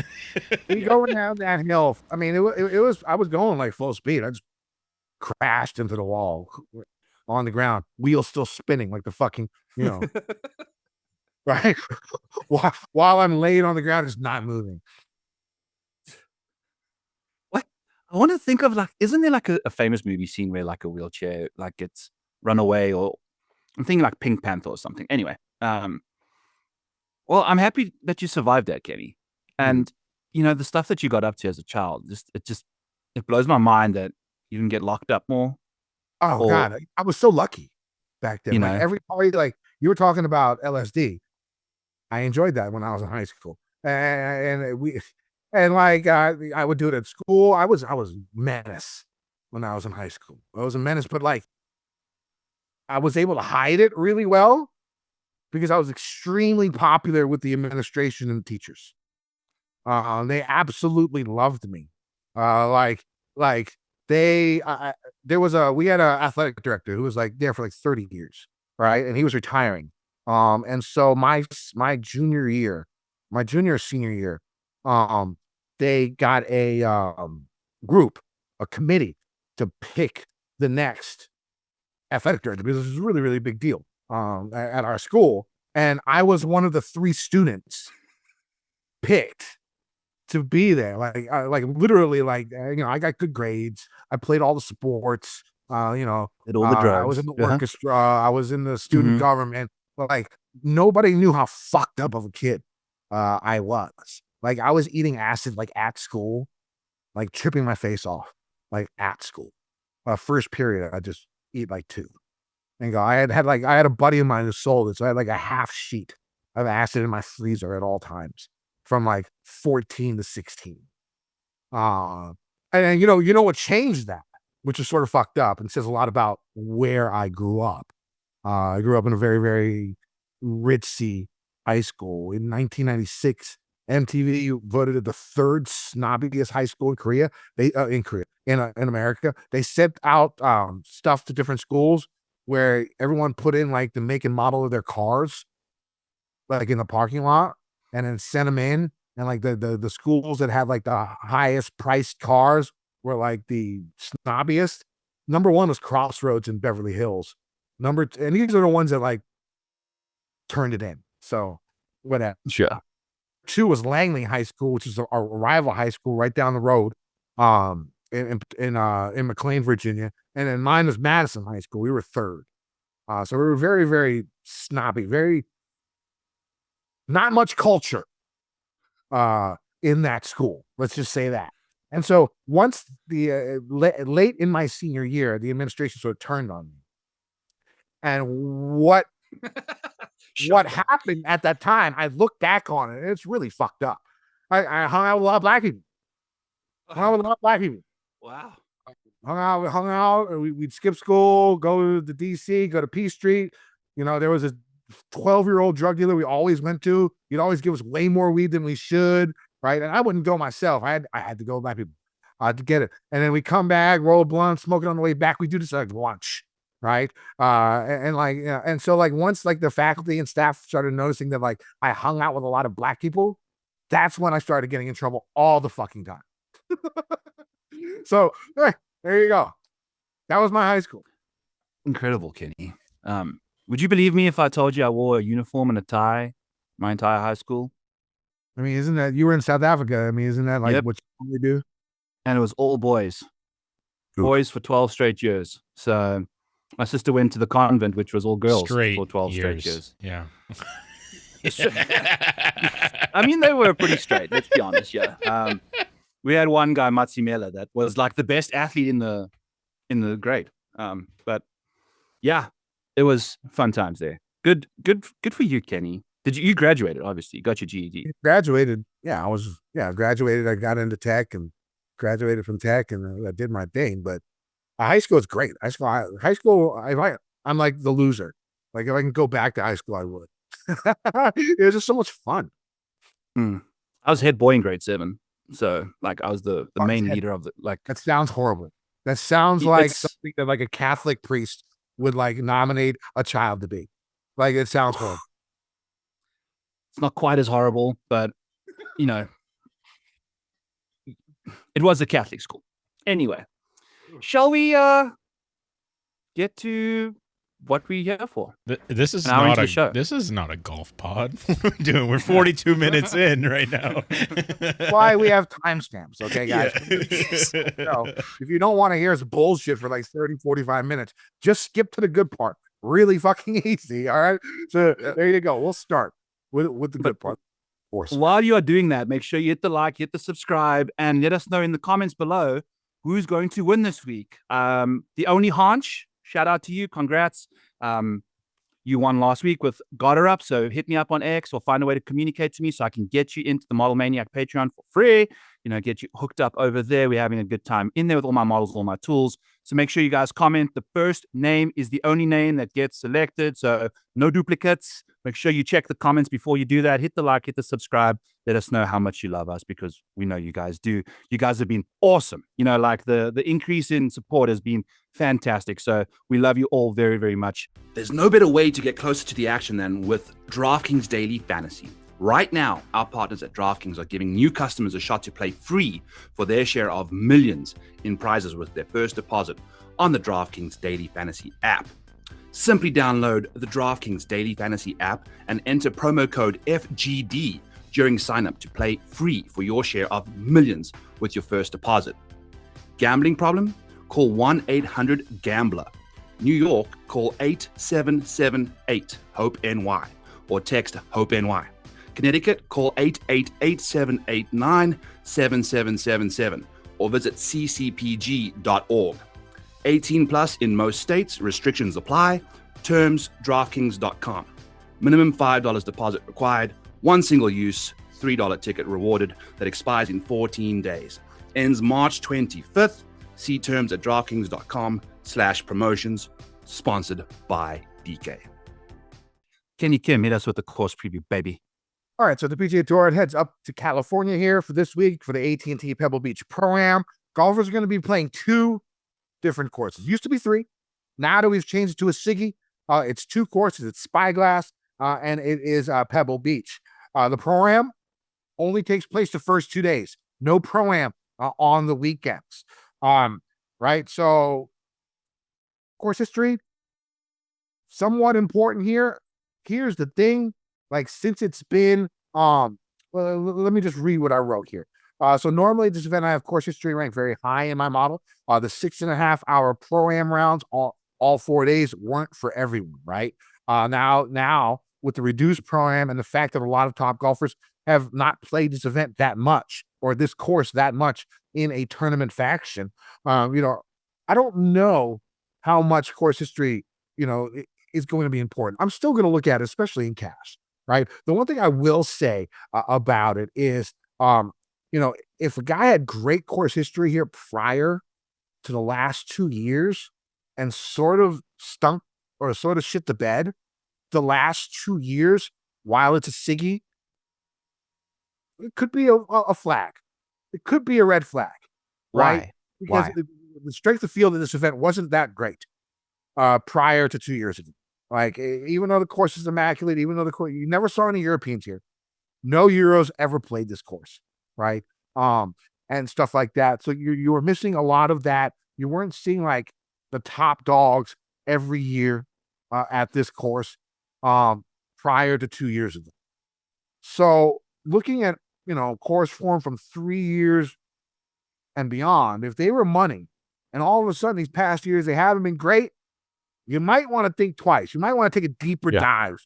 You going down that hill. It was. I was going like full speed. I just crashed into the wall on the ground. Wheels still spinning like the fucking, right? While I'm laid on the ground, just not moving. What? I want to think of isn't there like a famous movie scene where like a wheelchair like gets run away, or I'm thinking like Pink Panther or something. Anyway, well, I'm happy that you survived that, Kenny. And the stuff that you got up to as a child, it blows my mind that you didn't get locked up more. Oh God, I was so lucky back then. Like every party, like you were talking about LSD. I enjoyed that when I was in high school, and I would do it at school. I was menace when I was in high school. I was a menace, but like I was able to hide it really well because I was extremely popular with the administration and teachers. They absolutely loved me. We had an athletic director who was like there for like 30 years, right? And he was retiring. And so my senior year, they got a committee to pick the next athletic director because this was a really, really big deal at our school. And I was one of the 3 students picked to be there. Literally, I got good grades. I played all the sports. Did all the drugs. I was in the orchestra. I was in the student government. But like nobody knew how fucked up of a kid I was. Like I was eating acid like at school, like tripping my face off, like at school. First period, I just eat like 2. And go. I had a buddy of mine who sold it, so I had like a half sheet of acid in my freezer at all times, from like 14 to 16. And you know what changed that, which is sort of fucked up and says a lot about where I grew up. I grew up in a very, very ritzy high school. In 1996, MTV voted it the third snobbiest high school in Korea. In America, they sent out stuff to different schools where everyone put in like the make and model of their cars, like in the parking lot, and then sent them in. And like the schools that had like the highest priced cars were like the snobbiest. Number one was Crossroads in Beverly Hills. And these are the ones that like turned it in. So whatever. Sure. 2 was Langley High School, which is our rival high school right down the road, in McLean, Virginia. And then mine was Madison High School. We were third. So we were very, very snobby, very not much culture in that school. Let's just say that. And so once the late in my senior year, the administration sort of turned on me. And what happened at that time, I look back on it, and it's really fucked up. I hung out with a lot of black people. Wow. Hung out. We'd skip school, go to DC, go to P Street. There was a 12-year-old drug dealer we always went to. He'd always give us way more weed than we should, right? And I wouldn't go myself. I had to go with black people to get it. And then we come back, roll a blunt, smoke it on the way back. We do this like lunch. Right. And so like once like the faculty and staff started noticing that like I hung out with a lot of black people, that's when I started getting in trouble all the fucking time. So there you go. That was my high school. Incredible, Kenny. Would you believe me if I told you I wore a uniform and a tie my entire high school? I mean, isn't that, you were in South Africa? I mean, isn't that like what you normally do? And it was all boys. Ooh. Boys for 12 straight years. So my sister went to the convent, which was all girls for 12 straight years. Yeah. I mean, they were pretty straight, let's be honest, yeah. We had one guy, Matsimela, that was like the best athlete in the grade. But yeah, it was fun times there. Good for you, Kenny. You graduated, obviously. You got your GED. Graduated. Yeah, graduated. I got into tech and graduated from tech, and I did my thing, but high school is great. High school, I'm like the loser. Like if I can go back to high school, I would. It was just so much fun. I was head boy in grade 7, so like I was the main leader of the like. That sounds horrible. That sounds like something that like a Catholic priest would like nominate a child to be. Like it sounds horrible. It's not quite as horrible, but it was a Catholic school. Anyway. Shall we get to what we're here for? This is not a golf pod. We're 42 minutes in right now. Why we have timestamps, okay, guys? Yeah. So, if you don't want to hear us bullshit for like 30, 45 minutes, just skip to the good part. Really fucking easy, all right? So there you go. We'll start with the good part. While you are doing that, make sure you hit the like, hit the subscribe, and let us know in the comments below who's going to win this week. The only Haunch, shout out to you. Congrats. You won last week with Gotterup, so hit me up on X or find a way to communicate to me so I can get you into the Model Maniac Patreon for free. Get you hooked up over there. We're having a good time in there with all my models, all my tools. So make sure you guys comment. The first name is the only name that gets selected, so no duplicates. Make sure you check the comments before you do that. Hit the like, hit the subscribe. Let us know how much you love us, because we know you guys do. You guys have been awesome. Like the increase in support has been fantastic. So we love you all very, very much. There's no better way to get closer to the action than with DraftKings Daily Fantasy. Right now, our partners at DraftKings are giving new customers a shot to play free for their share of millions in prizes with their first deposit on the DraftKings Daily Fantasy app. Simply download the DraftKings Daily Fantasy app and enter promo code FGD during sign-up to play free for your share of millions with your first deposit. Gambling problem? Call 1-800-GAMBLER. New York, call 8778-HOPE-NY or text HOPE-NY. Connecticut, call 888-789-7777 or visit ccpg.org. 18 plus in most states. Restrictions apply. Terms, DraftKings.com. Minimum $5 deposit required. One single use, $3 ticket rewarded that expires in 14 days. Ends March 25th. See terms at DraftKings.com/promotions. Sponsored by DK. Kenny Kim, hit us with the course preview, baby. All right, so the PGA Tour heads up to California here for this week for the AT&T Pebble Beach Pro-Am. Golfers are going to be playing 2 different courses. Used to be 3. Now that we've changed it to a Siggy, it's 2 courses. It's Spyglass and it is Pebble Beach. The Pro-Am only takes place the first 2 days. No Pro-Am on the weekends. Right? So, course history, somewhat important here. Here's the thing. Like, since it's been, well, let me just read what I wrote here. So normally this event, I have course history ranked very high in my model. The 6.5-hour Pro-Am rounds, all 4 days weren't for everyone, right? Now with the reduced Pro-Am and the fact that a lot of top golfers have not played this event that much or this course that much in a tournament faction, I don't know how much course history, is going to be important. I'm still going to look at it, especially in cash. Right. The one thing I will say about it is, if a guy had great course history here prior to the last 2 years and sort of stunk or sort of shit the bed the last 2 years while it's a Siggy, it could be a flag. It could be a red flag. Right? Because the strength of field of this event wasn't that great prior to 2 years ago. Like, even though the course is immaculate, even though you never saw any Europeans here, no Euros ever played this course, right? And stuff like that. So you were missing a lot of that. You weren't seeing like the top dogs every year at this course prior to 2 years ago. So looking at, course form from 3 years and beyond, if they were money and all of a sudden these past years they haven't been great, you might want to think twice. You might want to take a deeper dive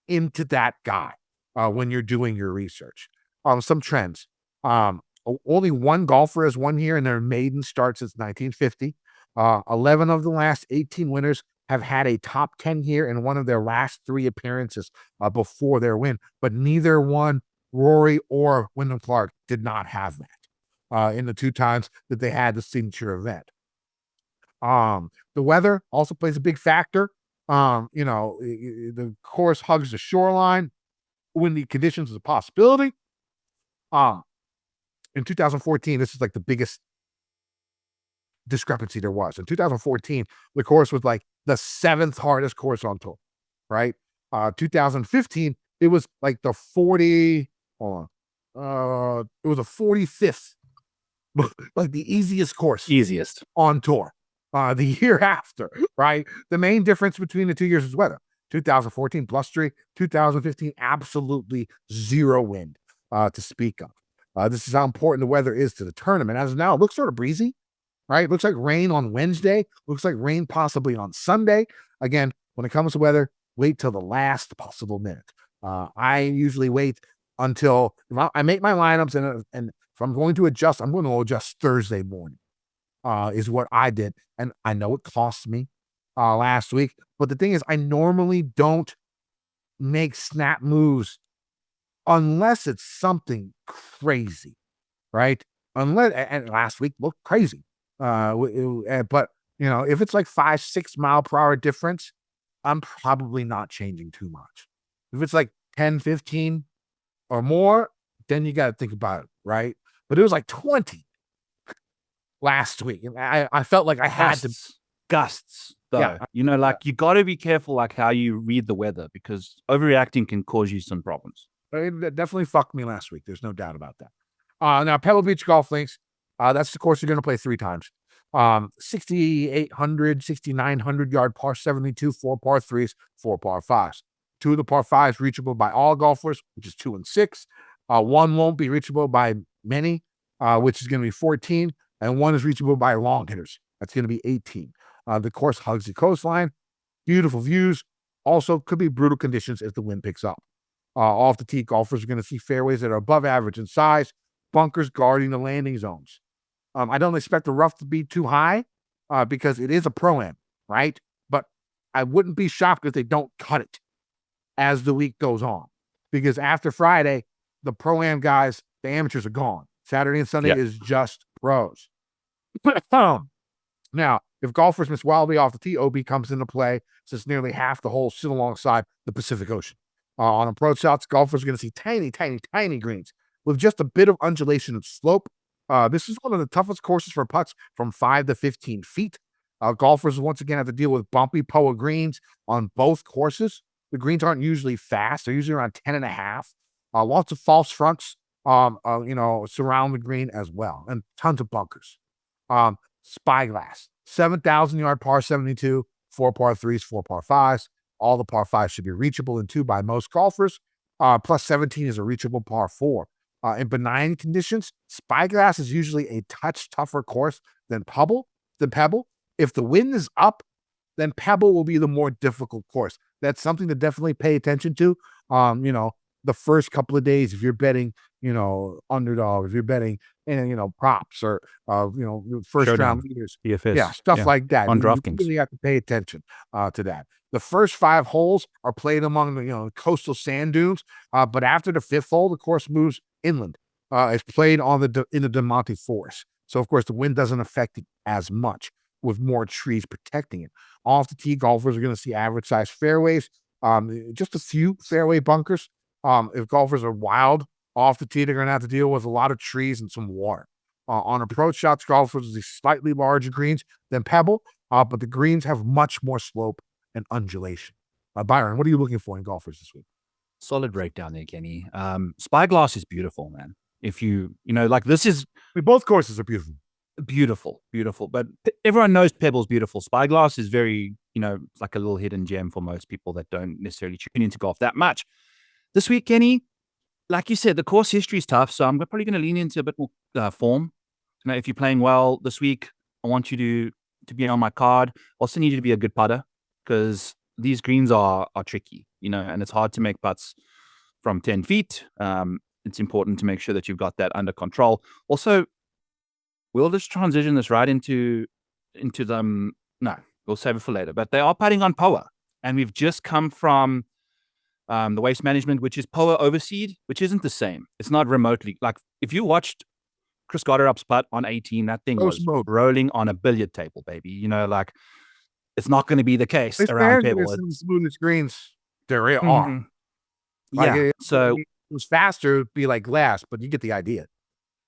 into that guy when you're doing your research. Some trends. Only 1 golfer has won here in their maiden start since 1950. 11 of the last 18 winners have had a top 10 here in one of their last 3 appearances before their win. But neither one, Rory or Wyndham Clark, did not have that in the 2 times that they had the signature event. The weather also plays a big factor. The course hugs the shoreline. Windy conditions is a possibility. In 2014, this is like the biggest discrepancy there was. In 2014, the course was like the 7th hardest course on tour, right? 2015, it was like the 40, hold on. It was a 45th, like the easiest course on tour. The year after, right? The main difference between the 2 years is weather. 2014, blustery. 2015, absolutely 0 wind to speak of. This is how important the weather is to the tournament. As of now, it looks sort of breezy, right? It looks like rain on Wednesday. Looks like rain possibly on Sunday. Again, when it comes to weather, wait till the last possible minute. I usually wait until I make my lineups, and if I'm going to adjust, I'm going to adjust Thursday morning. Is what I did. And I know it cost me last week. But the thing is, I normally don't make snap moves unless it's something crazy, right? And last week looked crazy. But, if it's like 5-6 mile per hour difference, I'm probably not changing too much. If it's like 10, 15 or more, then you got to think about it, right? But it was like 20. Last week, I felt like I had gusts, though. Yeah. You got to be careful, like how you read the weather, because overreacting can cause you some problems. It definitely fucked me last week. There's no doubt about that. Now, Pebble Beach Golf Links, that's the course you're going to play 3 times. 6,800, 6,900 yard par 72, 4 par 3s, 4 par 5s. 2 of the par 5s reachable by all golfers, which is 2 and 6. 1 won't be reachable by many, which is going to be 14. And 1 is reachable by long hitters. That's going to be 18. The course hugs the coastline. Beautiful views. Also, could be brutal conditions if the wind picks up. Off the tee, golfers are going to see fairways that are above average in size, bunkers guarding the landing zones. I don't expect the rough to be too high because it is a Pro-Am, right? But I wouldn't be shocked if they don't cut it as the week goes on. Because after Friday, the Pro-Am guys, the amateurs are gone. Saturday and Sunday is just pros. Now, if golfers miss wildly off the tee, OB comes into play since nearly half the holes sit alongside the Pacific Ocean. On approach shots, golfers are going to see tiny, tiny, tiny greens with just a bit of undulation and slope. This is one of the toughest courses for putts from 5 to 15 feet. Golfers once again have to deal with bumpy POA greens on both courses. The greens aren't usually fast. They're usually around 10.5. Lots of false fronts, surround the green as well, and tons of bunkers. Spyglass, 7,000 yard par 72, 4 par 3s, 4 par 5s. All the par 5s should be reachable in 2 by most golfers. Plus 17 is a reachable par 4. In benign conditions, Spyglass is usually a touch tougher course than Pebble. If the wind is up, then Pebble will be the more difficult course. That's something to definitely pay attention to. The first couple of days, if you're betting, underdog, if you're betting, props or, first Showdown. round leaders. DFS. Yeah, stuff like that. On You DraftKings. really have to pay attention to that. The first 5 holes are played among the coastal sand dunes, but after the 5th hole, the course moves inland. It's played in the Diamante Forest, so of course the wind doesn't affect it as much, with more trees protecting it. Off the tee, golfers are going to see average size fairways, just a few fairway bunkers. If golfers are wild off the tee, they're going to have to deal with a lot of trees and some water. On approach shots, golfers will see slightly larger greens than Pebble, but the greens have much more slope and undulation. Byron, what are you looking for in golfers this week? Solid breakdown there, Kenny. Spyglass is beautiful, man. If Both courses are beautiful. Beautiful. But everyone knows Pebble's beautiful. Spyglass is very, it's like a little hidden gem for most people that don't necessarily tune into golf that much. This week, Kenny, like you said, the course history is tough, so I'm probably going to lean into a bit more form. If you're playing well this week, I want you to be on my card. Also need you to be a good putter, because these greens are tricky, and it's hard to make putts from 10 feet. It's important to make sure that you've got that under control. Also, we'll just transition this right into them. No, we'll save it for later. But they are putting on POA, and we've just come from the Waste Management, which is POA overseed, which isn't the same. It's not remotely. Like, if you watched Chris Gotterup's putt on 18, that thing was rolling on a billiard table, baby. It's not going to be the case around Pebble. Some of the smoothest greens there are. Yeah, so it was faster, it'd be like glass, but you get the idea.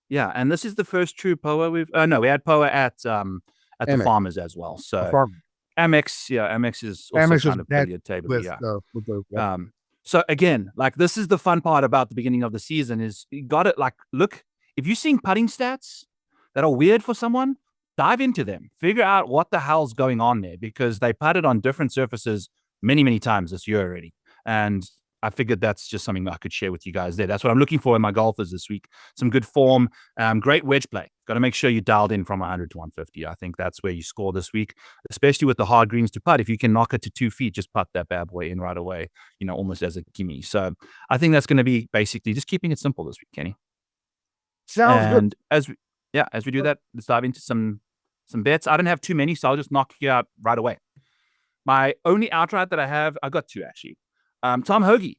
Yeah, and this is the first true POA we had POA at the Farmers as well. So Amex is also kind of billiard table. So again, like, this is the fun part about the beginning of the season is you got it. Like, look, if you're seeing putting stats that are weird for someone, dive into them, figure out what the hell's going on there, because they putted on different surfaces many, many times this year already. And I figured that's just something I could share with you guys there. That's what I'm looking for in my golfers this week. Some good form, great wedge play. Got to make sure you dialed in from 100 to 150. I think that's where you score this week, especially with the hard greens to putt. If you can knock it to 2 feet, just putt that bad boy in right away, almost as a gimme. So I think that's going to be basically just keeping it simple this week, Kenny. Sounds good. As we do that, let's dive into some bets. I don't have too many, so I'll just knock you out right away. My only outright that I got 2 actually. Tom Hoge,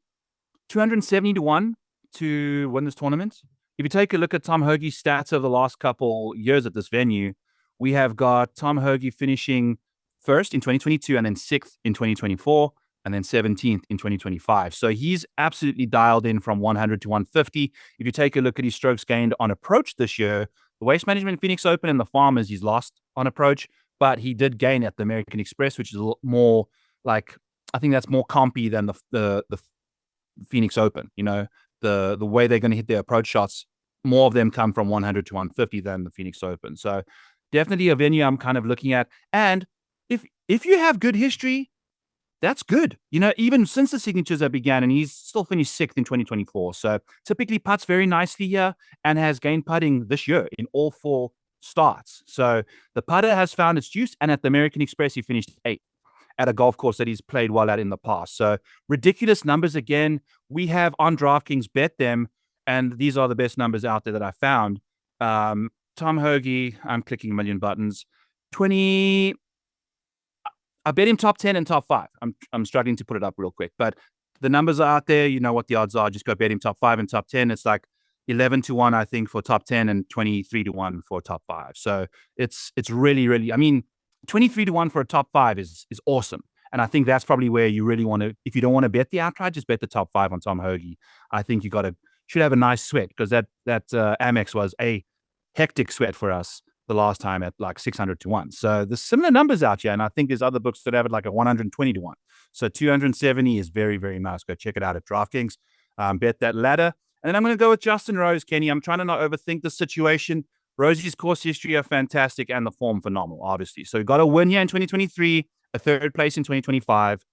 270 to 1 to win this tournament. If you take a look at Tom Hoge's stats over the last couple years at this venue, we have got Tom Hoge finishing first in 2022 and then 6th in 2024 and then 17th in 2025. So he's absolutely dialed in from 100 to 150. If you take a look at his strokes gained on approach this year, the Waste Management Phoenix Open and the Farmers, he's lost on approach, but he did gain at the American Express, which is a little more like, I think that's more compy than the Phoenix Open. The way they're going to hit their approach shots, more of them come from 100 to 150 than the Phoenix Open. So definitely a venue I'm kind of looking at. And if you have good history, that's good. Even since the signatures have began, and he's still finished 6th in 2024. So typically putts very nicely here and has gained putting this year in all 4 starts. So the putter has found its juice, and at the American Express, he finished 8th at a golf course that he's played well at in the past. So ridiculous numbers again. We have on DraftKings bet them, and these are the best numbers out there that I found. Tom Hoge, I'm clicking a million buttons. 20. I bet him top 10 and top 5. I'm struggling to put it up real quick, but the numbers are out there. You know what the odds are. Just go bet him top 5 and top 10. It's like 11 to 1, I think, for top 10 and 23 to 1 for top 5. So it's really, really, 23 to 1 for a top 5 is awesome. And I think that's probably where you really want to, if you don't want to bet the outright, just bet the top 5 on Tom Hoagie. I think you should have a nice sweat, because that Amex was a hectic sweat for us the last time at like 600 to 1. So there's similar numbers out here, and I think there's other books that have it like a 120 to 1. So 270 is very, very nice. Go check it out at DraftKings. Bet that ladder. And then I'm going to go with Justin Rose, Kenny. I'm trying to not overthink the situation. Rosie's course history are fantastic and the form phenomenal, obviously. So he got a win here in 2023, a third place in 2025,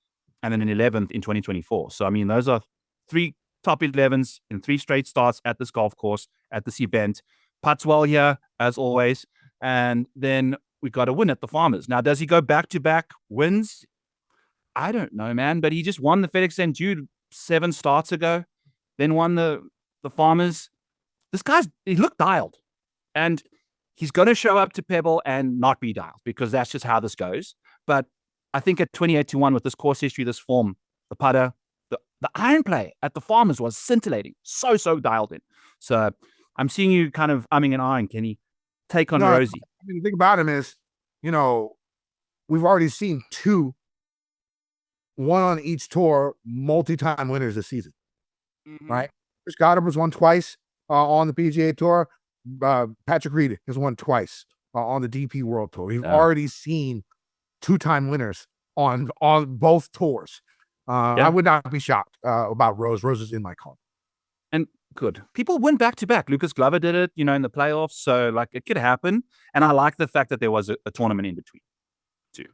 and then an 11th in 2024. So, I mean, those are 3 top 11s in 3 straight starts at this golf course, at this event. Putts well here, as always. And then we got a win at the Farmers. Now, does he go back-to-back wins? I don't know, man. But he just won the FedEx St. Jude 7 starts ago, then won the Farmers. This he looked dialed. And he's going to show up to Pebble and not be dialed, because that's just how this goes. But I think at 28 to 1 with this course history, this form, the putter, the iron play at the Farmers was scintillating. So dialed in. So I'm seeing you kind of umming and ahhing, Kenny. Take on Rosie. I mean, the thing about him is, we've already seen 2, 1 on each tour, multi-time winners this season, right? Chris Gotterup was won twice on the PGA Tour. Patrick Reed has won twice on the DP World Tour. We've already seen 2-time winners on both tours. I would not be shocked about Rose. Rose is in my corner. And good. People win back-to-back. Lucas Glover did it, in the playoffs. So, like, it could happen. And I like the fact that there was a tournament in between, too.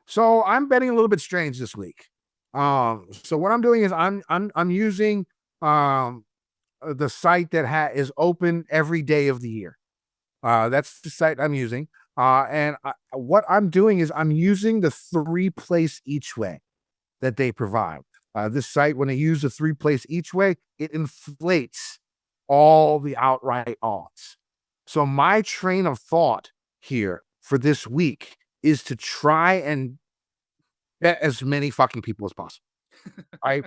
So I'm betting a little bit strange this week. So what I'm doing is I'm using the site that is open every day of the year. That's the site I'm using. What I'm doing is I'm using the 3-place each way that they provide. This site, when they use the 3-place each way, it inflates all the outright odds. So my train of thought here for this week is to try and bet as many fucking people as possible. Right?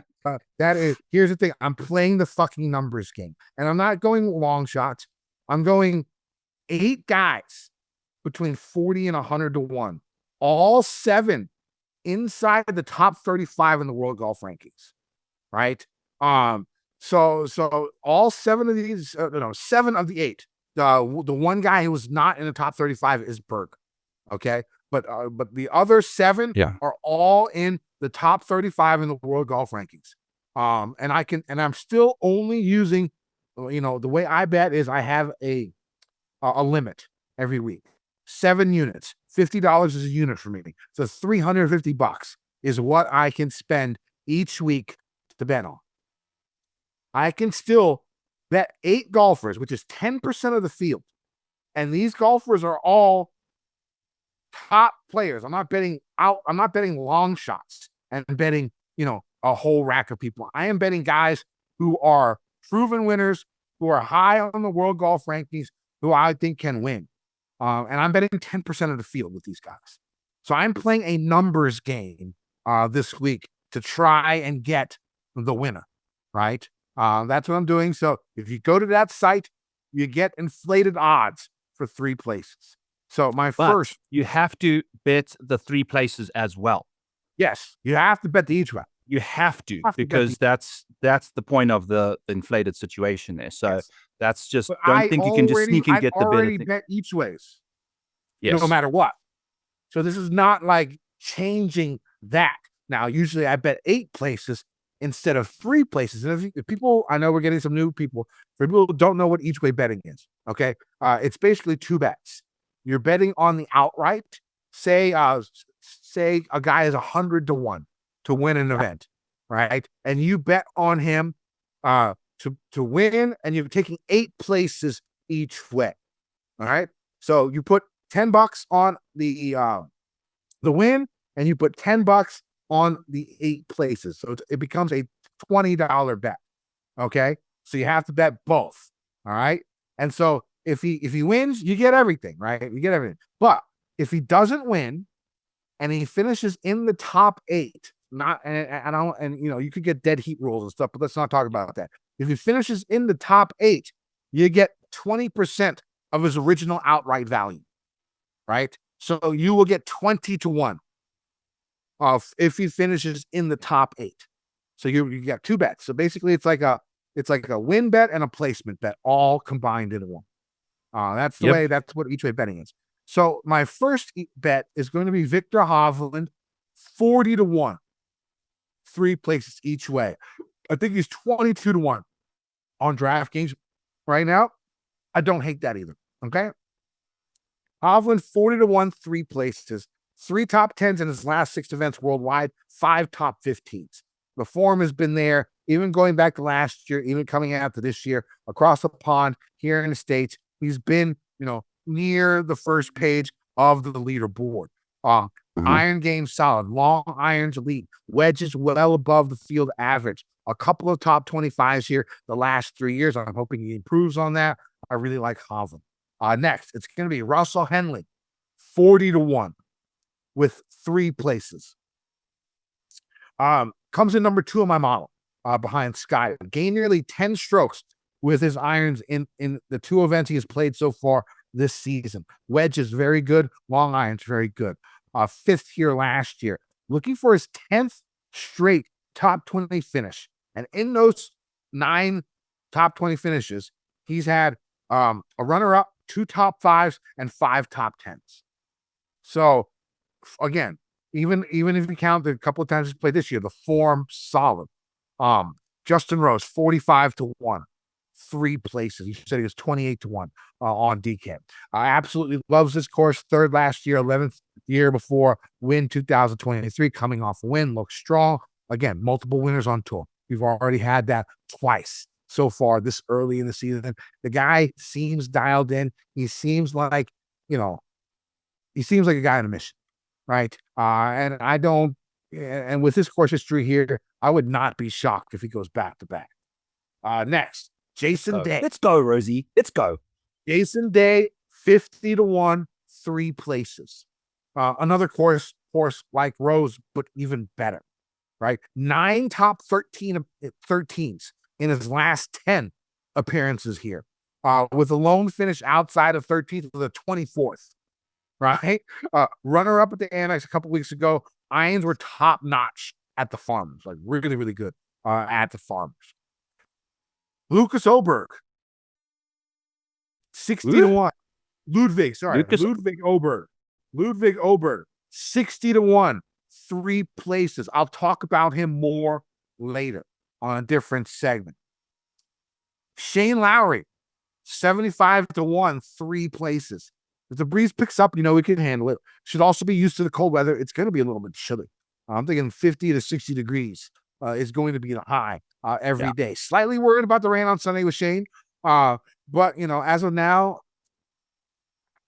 Here's the thing. I'm playing the fucking numbers game, and I'm not going long shots. I'm going 8 guys between 40 and 100 to 1, all 7 inside the top 35 in the world golf rankings, right? So all 7 of these, 7 of the 8. The one guy who was not in the top 35 is Berg, okay? But the other 7 are all in the top 35 in the world golf rankings. And I'm still only using, the way I bet is I have a limit every week. 7 units, $50 is a unit for me. So $350 is what I can spend each week to bet on. I can still bet 8 golfers, which is 10% of the field. And these golfers are all top players. I'm not betting long shots and betting, a whole rack of people. I am betting guys who are proven winners, who are high on the world golf rankings, who I think can win. And I'm betting 10% of the field with these guys. So I'm playing a numbers game this week to try and get the winner, right? That's what I'm doing. So if you go to that site, you get inflated odds for 3 places. So first, you have to bet the 3 places as well. Yes, you have to bet the each way. You have to because that's the point of the inflated situation there. So that's just, don't think you can just sneak and get the better thing. I already bet each ways. Yes. No matter what. So this is not like changing that. Now, usually I bet 8 places instead of 3 places. And if people, I know we're getting some new people. For people who don't know what each way betting is, okay? It's basically 2 bets. You're betting on the outright. Say a guy is 100 to 1 to win an event, right? And you bet on him to win, and you're taking 8 places each way. All right. So you put $10 on the win, and you put $10 on the 8 places. So it becomes a $20 bet. Okay. So you have to bet both. All right. And so if he wins, you get everything, right? You get everything. But if he doesn't win and he finishes in the top 8, you could get dead heat rules and stuff, but let's not talk about that. If he finishes in the top 8, you get 20% of his original outright value, right? So you will get 20 to 1. if he finishes in the top 8. So you got 2 bets. So basically, it's like a win bet and a placement bet all combined into one. That's the way. That's what each way betting is. So my first bet is going to be Victor Hovland, 40-1, 3 places each way. I think he's 22-1 on DraftKings right now. I don't hate that either. Okay, Hovland 40-1, 3 places, 3 top 10s in his last 6 events worldwide, 5 top 15s. The form has been there, even going back to last year, even coming out to this year, across the pond here in the States. He's been, near the first page of the leaderboard. Iron game solid, long irons elite, wedges well above the field average. A couple of top 25s here the last 3 years. I'm hoping he improves on that. I really like Hovland. Next, it's going to be Russell Henley, 40-1 with 3 places. Comes in number 2 on my model, behind Sky. Gained nearly 10 strokes with his irons in the 2 events he has played so far this season. Wedge is very good. Long irons, very good. 5th here last year. Looking for his 10th straight top 20 finish. And in those 9 top 20 finishes, he's had a runner-up, 2 top 5s, and 5 top 10s. So, again, even if you count the couple of times he's played this year, the form solid. Justin Rose, 45-1, 3 places. You said he was 28-1 on DK. Absolutely loves this course. 3rd last year, 11th year before. Win 2023, coming off a win, looks strong. Again, multiple winners on tour. We've already had that twice so far this early in the season. The guy seems dialed in. He seems like, he seems like a guy on a mission, right? And with his course history here, I would not be shocked if he goes back to back. Next, Jason Day. Let's go, Rosie. Let's go. Jason Day, 50-1, 3 places. Another course like Rose, but even better, right? 9 top 13s in his last 10 appearances here, with a lone finish outside of 13th with a 24th, right? Runner-up at the Amex a couple weeks ago. Irons were top-notch at the Farmers, like really, really good at the Farmers. Lucas Oberg, 60-1. Ludwig Oberg. Ludwig Oberg, 60-1, 3 places. I'll talk about him more later on a different segment. Shane Lowry, 75-1, 3 places. If the breeze picks up, we can handle it. Should also be used to the cold weather. It's going to be a little bit chilly. I'm thinking 50 to 60 degrees is going to be the high every day. Slightly worried about the rain on Sunday with Shane. But, as of now,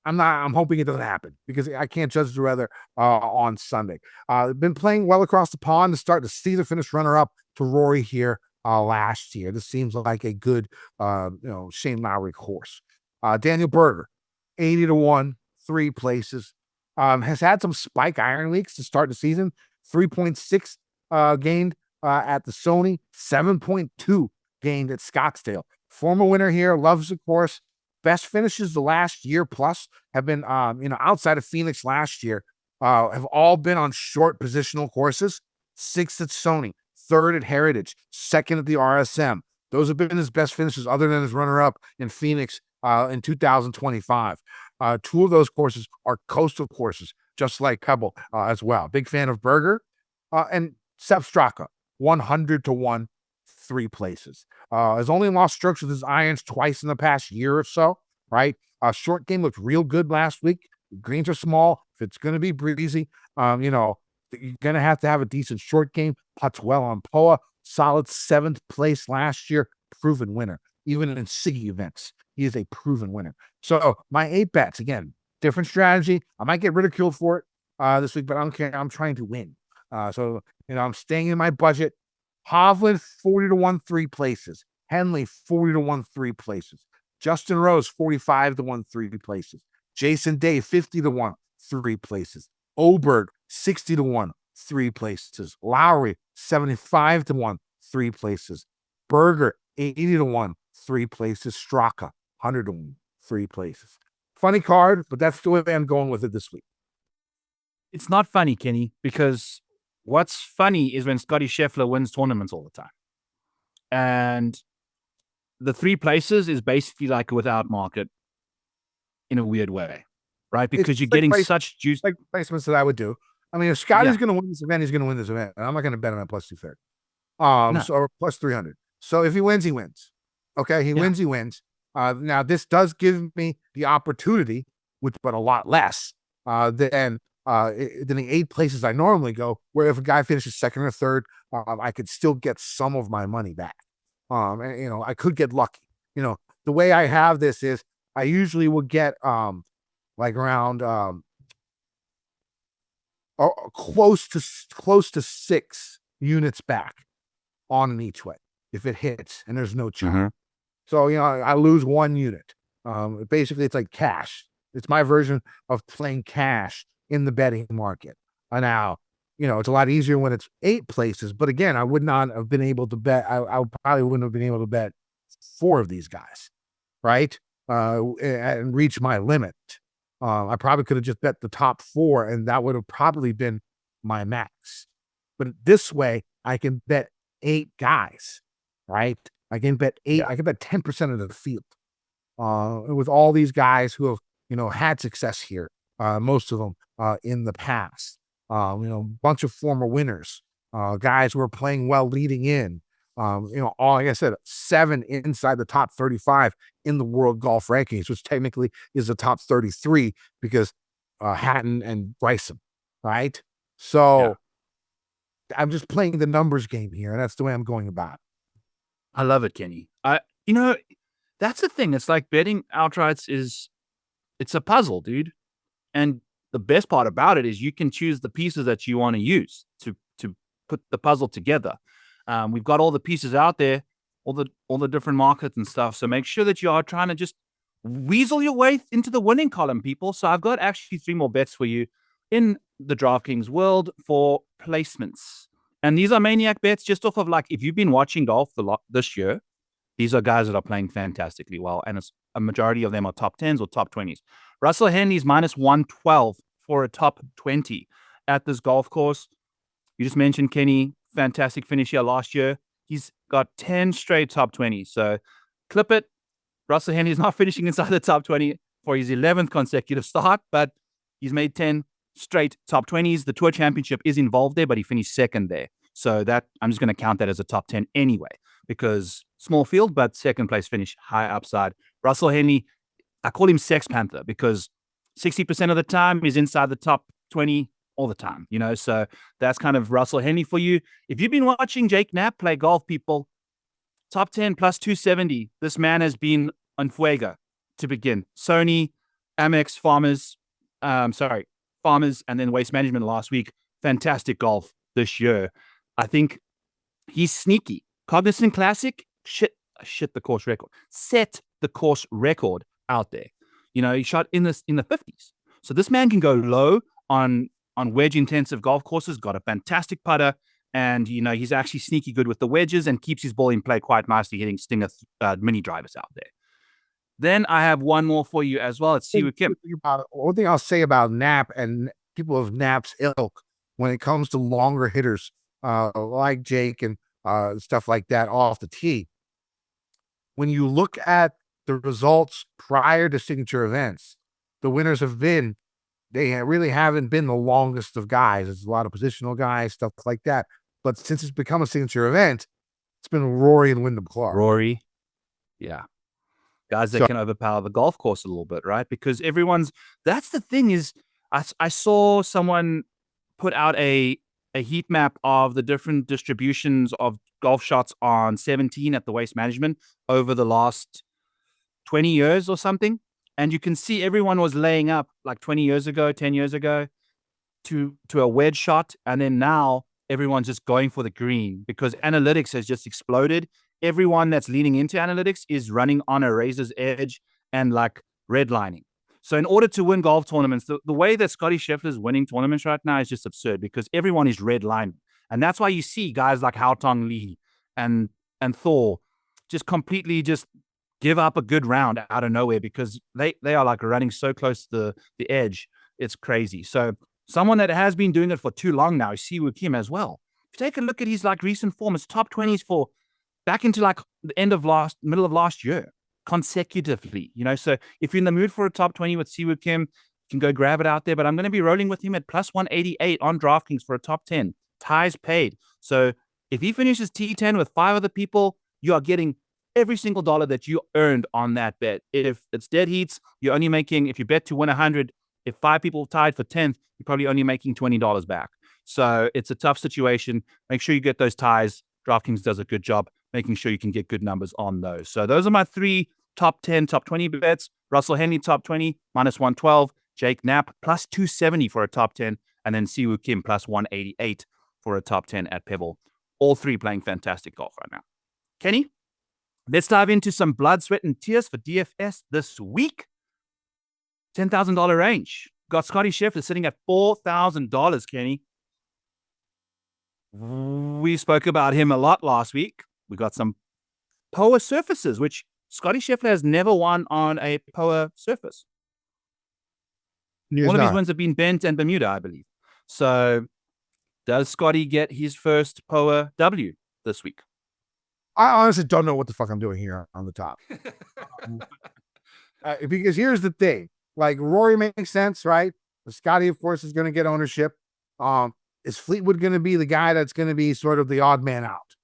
I'm hoping it doesn't happen because I can't judge the weather on Sunday. Been playing well across the pond to start the season, finish runner-up to Rory here last year. This seems like a good, Shane Lowry course. Daniel Berger, 80-1, 3 places. Has had some spike iron leaks to start the season. 3.6 gained at the Sony, 7.2 gained at Scottsdale. Former winner here, loves the course. Best finishes the last year plus have been, outside of Phoenix last year, have all been on short positional courses. 6th at Sony, 3rd at Heritage, 2nd at the RSM. Those have been his best finishes other than his runner-up in Phoenix in 2025. 2 of those courses are coastal courses, just like Pebble as well. Big fan of Berger. And Sepp Straka, 100-1, 3 places. Has only lost strokes with his irons twice in the past year or so, right? Short game looked real good last week. Greens are small. If it's going to be breezy, you're going to have a decent short game. Putts well on POA. Solid 7th place last year. Proven winner. Even in Siggy events, he is a proven winner. So my 8 bets, again, different strategy. I might get ridiculed for it this week, but I don't care. I'm trying to win. So I'm staying in my budget. Hovland, 40-1, 3 places. Henley, 40-1, 3 places. Justin Rose, 45-1, 3 places. Jason Day, 50-1, 3 places. Oberg, 60-1, 3 places. Lowry, 75-1, 3 places. Berger, 80-1, 3 places. Straka, 100-1, 3 places. Funny card, but that's the way I'm going with it this week. It's not funny, Kenny, because what's funny is when Scottie Scheffler wins tournaments all the time. And the 3 places is basically like a without market in a weird way, right? Because you're getting such juice. Like placements that I would do. I mean, if Scottie's going to win this event, he's going to win this event. And I'm not going to bet him at plus 230. No. So or plus 300. So if he wins, he wins. Okay, he wins, he wins. Now this does give me the opportunity, but a lot less than the 8 places I normally go, where if a guy finishes second or third, I could still get some of my money back. And, you know, I could get lucky. You know, the way I have this is I usually will get like around close to 6 units back on an each way if it hits and there's no chance. So, you know, I lose 1 unit. Basically, it's like cash. It's my version of playing cash in the betting market. Now, you know, it's a lot easier when it's 8 places. But again, I would not have been able to bet. I probably wouldn't have been able to bet 4 of these guys, right? And reach my limit. I probably could have just bet the top 4, and that would have probably been my max. But this way, I can bet 8 guys, right? I can bet 8. I can bet 10% of the field. With all these guys who have, you know, had success here, most of them in the past. You know, bunch of former winners, guys who are playing well leading in. You know, all like I said, 7 inside the top 35 in the world golf rankings, which technically is the top 33 because Hatton and Bryson, right? So I'm just playing the numbers game here, and that's the way I'm going about it. I love it, Kenny. You know, that's the thing. It's like betting outrights it's a puzzle, dude. And the best part about it is you can choose the pieces that you want to use to put the puzzle together. We've got all the pieces out there, all the different markets and stuff. So make sure that you are trying to just weasel your way into the winning column, people. So I've got actually 3 more bets for you in the DraftKings world for placements. And these are maniac bets just off of, like, if you've been watching golf this year, these are guys that are playing fantastically well. And a majority of them are top 10s or top 20s. Russell Henley's minus 112 for a top 20 at this golf course. You just mentioned Kenny, fantastic finish here last year. He's got 10 straight top 20s. So clip it. Russell Henley's not finishing inside the top 20 for his 11th consecutive start, but he's made 10 straight top 20s. The Tour Championship is involved there, but he finished second there. So that I'm just going to count that as a top 10 anyway, because small field, but second place finish, high upside. Russell Henley, I call him Sex Panther because 60% of the time he's inside the top 20 all the time, you know? So that's kind of Russell Henley for you. If you've been watching Jake Knapp play golf, people, top 10 plus 270. This man has been on fuego to begin. Sony, Amex, Farmers, and then Waste Management last week. Fantastic golf this year. I think he's sneaky. Cognizant Classic, shit the course record. Set the course record out there. You know, he shot in the 50s. So this man can go low on wedge intensive golf courses, got a fantastic putter, and, you know, he's actually sneaky good with the wedges and keeps his ball in play quite nicely, hitting stinger mini drivers out there. Then I have one more for you as well. Let's see with Kim. One thing I'll say about Knapp and people of Knapp's ilk when it comes to longer hitters like Jake and stuff like that off the tee, when you look at the results prior to signature events, the winners they really haven't been the longest of guys. There's a lot of positional guys, stuff like that. But since it's become a signature event, it's been Rory and Wyndham Clark. Rory, yeah. Guys that can overpower the golf course a little bit, right? Because that's the thing is, I saw someone put out a heat map of the different distributions of golf shots on 17 at the Waste Management over the last 20 years or something. And you can see everyone was laying up like 20 years ago, 10 years ago to a wedge shot. And then now everyone's just going for the green because analytics has just exploded. Everyone that's leaning into analytics is running on a razor's edge and like redlining. So in order to win golf tournaments, the way that Scottie Scheffler is winning tournaments right now is just absurd because everyone is redlining. And that's why you see guys like Haotong Lee and Thor just completely just give up a good round out of nowhere because they are like running so close to the edge. It's crazy. So Someone that has been doing it for too long now is Siwoo Kim as well. If you take a look at his like recent form, it's top 20s for back into like the middle of last year consecutively. So if you're in the mood for a top 20 with Siwoo Kim, you can go grab it out there. But I'm going to be rolling with him at plus 188 on DraftKings for a top 10. Ties paid. So if he finishes T10 with 5 other people, you are getting every single dollar that you earned on that bet. If it's dead heats, you're only making, if you bet to win 100, if 5 people tied for 10th, you're probably only making $20 back. So it's a tough situation. Make sure you get those ties. DraftKings does a good job making sure you can get good numbers on those. So those are my 3 top 10, top 20 bets. Russell Henley, top 20, minus 112. Jake Knapp, plus 270 for a top 10. And then Siwoo Kim, plus 188 for a top 10 at Pebble. All 3 playing fantastic golf right now. Kenny, let's dive into some blood, sweat, and tears for DFS this week. $10,000 range. Got Scottie Scheffler sitting at $4,000, Kenny. We spoke about him a lot last week. We got some POA surfaces, which Scottie Scheffler has never won on a POA surface. One of his wins have been Bent and Bermuda, I believe. So does Scottie get his first POA W this week? I honestly don't know what the fuck I'm doing here on the top. Because here's the thing. Like, Rory makes sense, right? Scottie, of course, is going to get ownership. Is Fleetwood going to be the guy that's going to be sort of the odd man out,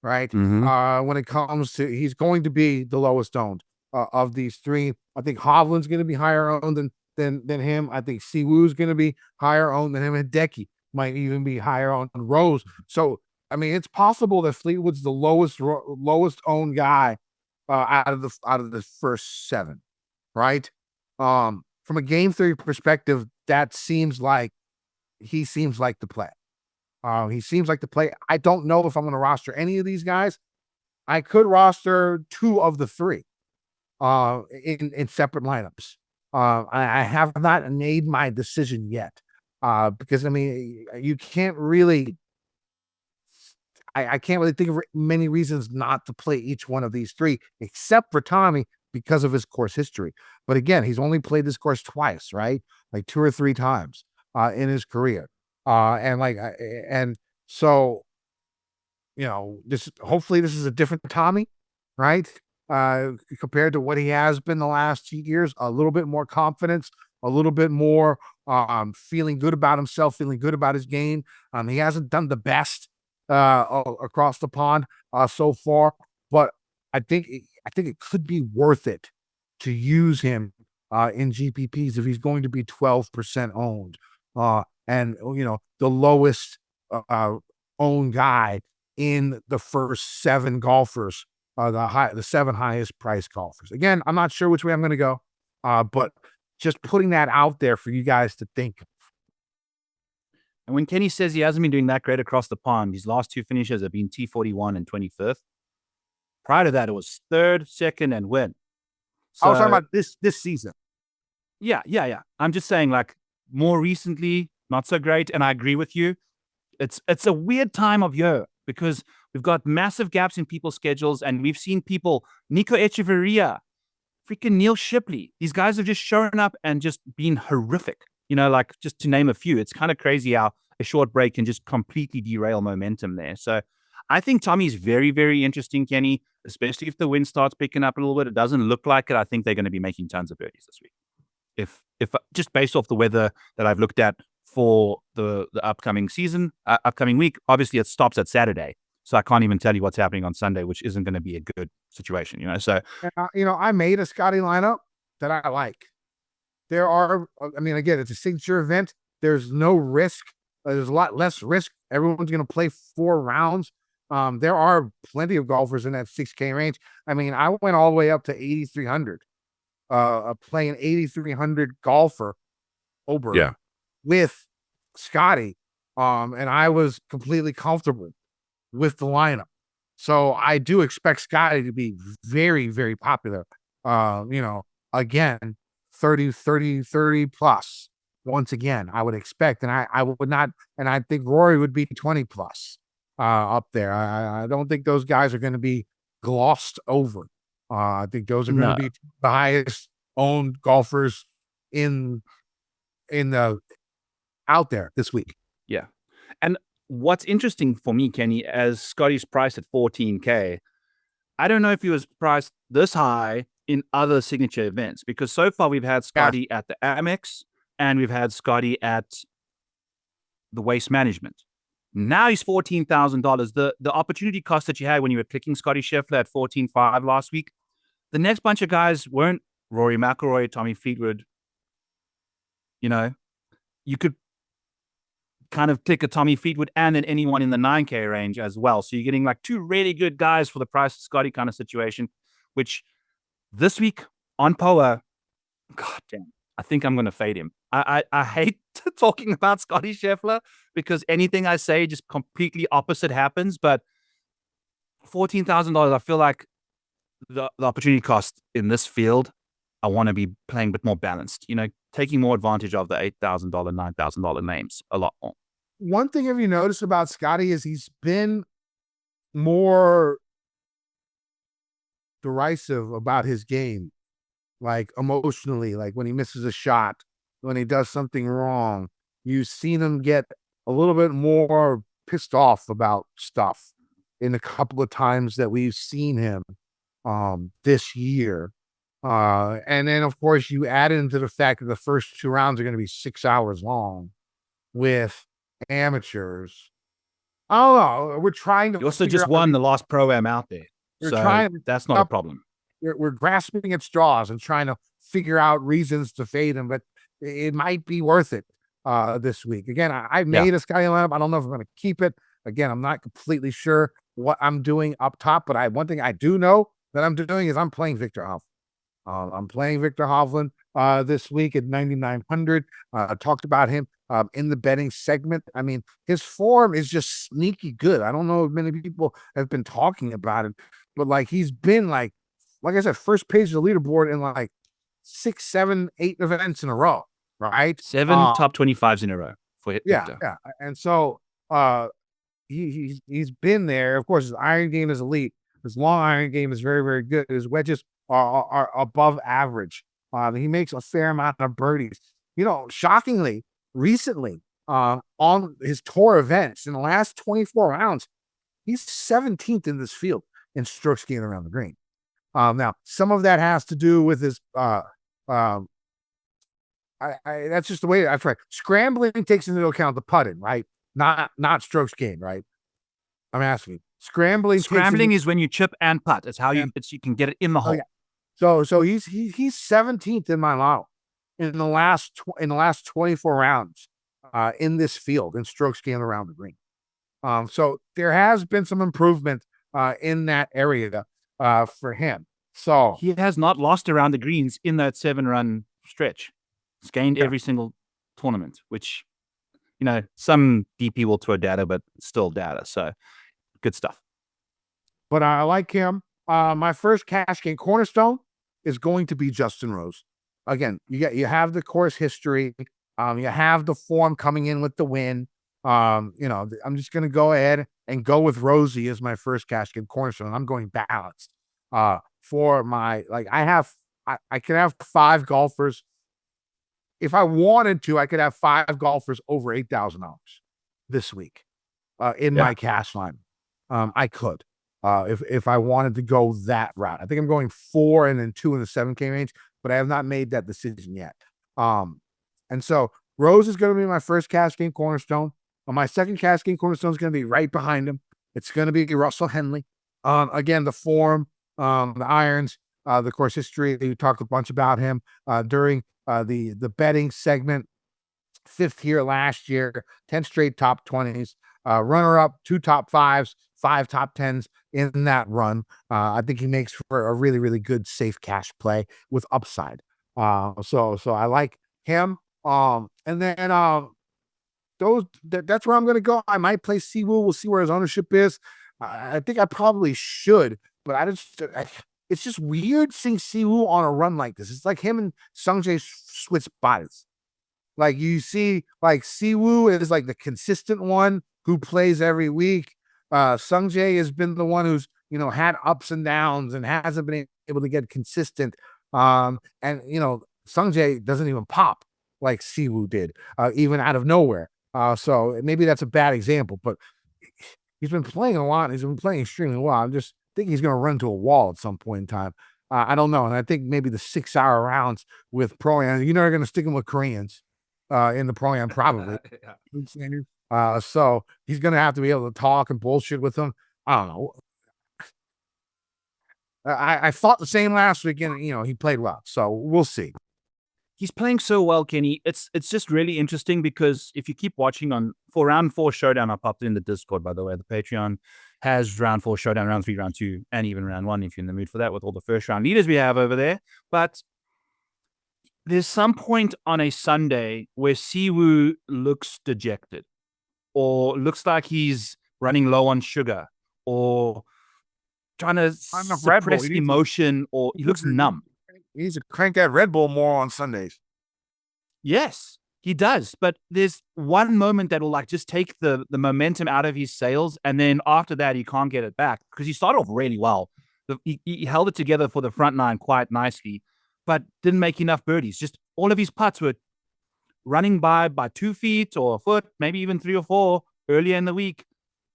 right? Mm-hmm. When it comes to, he's going to be the lowest owned of these 3. I think Hovland's going to be higher owned than him. I think Siwoo's going to be higher owned than him, and Decky might even be higher owned than Rose. So, I mean, it's possible that Fleetwood's the lowest owned guy out of the first 7, right? From a game theory perspective, that seems like he seems like the play. He seems like the play. I don't know if I'm going to roster any of these guys. I could roster 2 of the 3 in separate lineups. I have not made my decision yet because, I mean, you can't really. I can't really think of many reasons not to play each one of these 3, except for Tommy, because of his course history. But again, he's only played this course twice, right? Like 2 or 3 times in his career. And so, hopefully this is a different Tommy, right? Compared to what he has been the last 2 years, a little bit more confidence, a little bit more feeling good about himself, feeling good about his game. He hasn't done the best across the pond so far, but I think it could be worth it to use him in GPPs if he's going to be 12% owned, and the lowest owned guy in the first 7 golfers, the 7 highest priced golfers. Again, I'm not sure which way I'm going to go, but just putting that out there for you guys to think of. And when Kenny says he hasn't been doing that great across the pond, his last 2 finishes have been T41 and 25th. Prior to that, it was 3rd, 2nd, and win. So, I was talking about this season. Yeah. I'm just saying, like, more recently, not so great. And I agree with you. It's a weird time of year because we've got massive gaps in people's schedules, and we've seen people, Nico Echeverria, freaking Neil Shipley. These guys have just shown up and just been horrific. Like, just to name a few. It's kind of crazy how a short break can just completely derail momentum there. So I think Tommy's very, very interesting, Kenny, especially if the wind starts picking up a little bit. It doesn't look like it. I think they're going to be making tons of birdies this week. If just based off the weather that I've looked at for the upcoming season, upcoming week, obviously it stops at Saturday. So I can't even tell you what's happening on Sunday, which isn't going to be a good situation, So, I made a Scottie lineup that I like. There are, again, it's a signature event. There's no risk. There's a lot less risk. Everyone's going to play 4 rounds. There are plenty of golfers in that 6K range. I went all the way up to 8,300, playing 8,300 golfer over with Scottie. And I was completely comfortable with the lineup. So I do expect Scottie to be very, very popular. Again, 30 plus. Once again, I would expect, and I would not, and I think Rory would be 20 plus up there. I don't think those guys are going to be glossed over. I think those are going to be the highest owned golfers in the out there this week. Yeah. And what's interesting for me, Kenny, as Scottie's priced at 14K, I don't know if he was priced this high in other signature events, because so far we've had Scottie at the Amex and we've had Scottie at the Waste Management. Now he's $14,000. The opportunity cost that you had when you were picking Scottie Scheffler at 14.5 last week, the next bunch of guys weren't Rory McIlroy, Tommy Fleetwood. You know, you could kind of pick a Tommy Fleetwood and then anyone in the 9K range as well. So you're getting like two really good guys for the price of Scottie kind of situation, which this week on POA, God damn, I think I'm going to fade him. I hate talking about Scottie Scheffler because anything I say just completely opposite happens. But $14,000, I feel like the opportunity cost in this field, I want to be playing a bit more balanced, you know, taking more advantage of the $8,000, $9,000 names a lot more. One thing have you noticed about Scottie is he's been more derisive about his game, like emotionally, like when he misses a shot, when he does something wrong. You've seen him get a little bit more pissed off about stuff in a couple of times that we've seen him this year. And then, of course, you add into the fact that the first 2 rounds are going to be 6 hours long with amateurs. I don't know. We're trying to. You also just won the last Pro-Am out there. So that's not a problem. We're grasping at straws and trying to figure out reasons to fade him, but it might be worth it this week. Again, I made a Scottie lineup. I don't know if I'm going to keep it. Again, I'm not completely sure what I'm doing up top, but one thing I do know that I'm doing is I'm playing Victor Hovland. I'm playing Victor Hovland this week at 9,900. I talked about him in the betting segment. I mean, his form is just sneaky good. I don't know if many people have been talking about it, but like he's been like I said, first page of the leaderboard in like 6, 7, 8 events in a row, right? 7 top 25s in a row for Victor. Yeah. And so he's been there. Of course, his iron game is elite. His long iron game is very, very good. His wedges are above average. He makes a fair amount of birdies. You know, shockingly, recently on his tour events in the last 24 rounds, he's 17th in this field in strokes gained around the green. Now, some of that has to do with his that's just the way I try. Scrambling takes into account the putting, right? Not strokes gained, right? I'm asking you. Scrambling is when you chip and putt. It's how you can get it in the hole. Yeah. So he's 17th in my model in the last 24 rounds in this field in strokes gained around the green. So there has been some improvement in that area for him. So he has not lost around the greens in that 7-run stretch. He's gained every single tournament, which, you know, some DP will throw data, but still data. So good stuff. But I like him. My first cash game cornerstone is going to be Justin Rose. Again, you have the course history. You have the form coming in with the win. You know, I'm just going to go ahead and go with Rosie as my first cash game cornerstone. I'm going balanced for my, like, I could have 5 golfers. If I wanted to, I could have 5 golfers over $8,000 this week in my cash line. I could if I wanted to go that route. I think I'm going 4 and then 2 in the 7K range, but I have not made that decision yet. And so Rose is going to be my first cash game cornerstone. My second cash game cornerstone is going to be right behind him. It's going to be Russell Henley. Again, the form, the irons, the course history. We talked a bunch about him during the betting segment. 5th here last year, 10 straight top 20s, runner-up, 2 top 5s, 5 top 10s in that run. I think he makes for a really, really good safe cash play with upside. So I like him. And then that's where I'm going to go. I might play Siwoo. We'll see where his ownership is. I think I probably should, but it's just weird seeing Siwoo on a run like this. It's like him and Sungjae switch bodies. Like you see, like Siwoo is like the consistent one who plays every week. Sungjae has been the one who's, you know, had ups and downs and hasn't been able to get consistent. And you know, Sungjae doesn't even pop like Siwoo did, even out of nowhere. So maybe that's a bad example, but he's been playing a lot. He's been playing extremely well. I just think he's going to run into a wall at some point in time. I don't know. And I think maybe the 6-hour rounds with Pro-Am, you're not going to stick him with Koreans in the Pro-Am, probably. So he's going to have to be able to talk and bullshit with them. I don't know. I thought the same last week, and he played well. So we'll see. He's playing so well, Kenny. It's just really interesting because if you keep watching for round 4 showdown, I popped in the Discord, by the way. The Patreon has round 4 showdown, round 3, round 2, and even round 1 if you're in the mood for that with all the first round leaders we have over there. But there's some point on a Sunday where Siwoo looks dejected or looks like he's running low on sugar or trying to suppress emotion, or he looks numb. He needs to crank that Red Bull more on Sundays. Yes, he does. But there's one moment that will just take the momentum out of his sails. And then after that, he can't get it back because he started off really well. He held it together for the front 9 quite nicely, but didn't make enough birdies. Just all of his putts were running by 2 feet or a foot, maybe even 3 or 4 earlier in the week.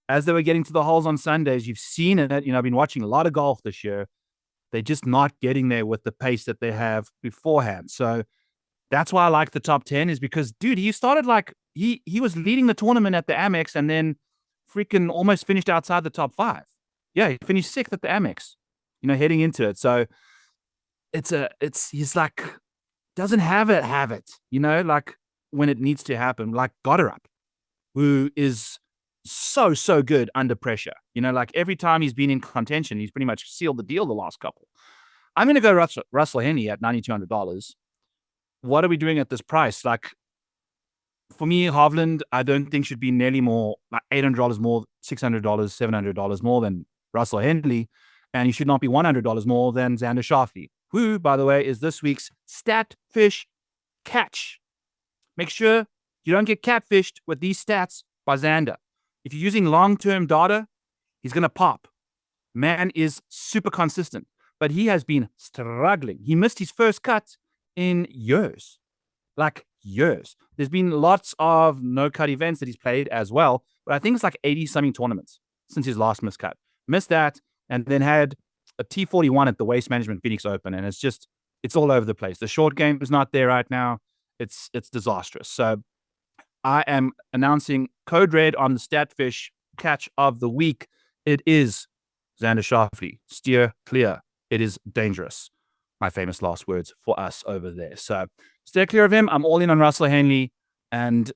As they were getting to the holes on Sundays, you've seen it. I've been watching a lot of golf this year. They're just not getting there with the pace that they have beforehand. So that's why I like the top 10 is because, dude, he started he was leading the tournament at the Amex and then freaking almost finished outside the top 5. Yeah, he finished 6th at the Amex, heading into it. So he's doesn't have it, when it needs to happen, like Gotterup, who is so good under pressure. Every time he's been in contention, he's pretty much sealed the deal the last couple. I'm going to go Russell Henley at $9,200. What are we doing at this price? For me, Hovland, I don't think should be nearly more, $800 more, $600, $700 more than Russell Henley. And he should not be $100 more than Xander Schauffele, who, by the way, is this week's Stat Fish Catch. Make sure you don't get catfished with these stats by Xander. If you're using long-term data, he's going to pop. Man is super consistent, but he has been struggling. He missed his first cut in years. Years. There's been lots of no-cut events that he's played as well, but I think it's 80-something tournaments since his last miscut. Missed that, and then had a T41 at the Waste Management Phoenix Open, and it's all over the place. The short game is not there right now. It's disastrous. So I am announcing code red on the Statfish catch of the week. It is Xander Schauffele. Steer clear. It is dangerous. My famous last words for us over there. So steer clear of him. I'm all in on Russell Henley, and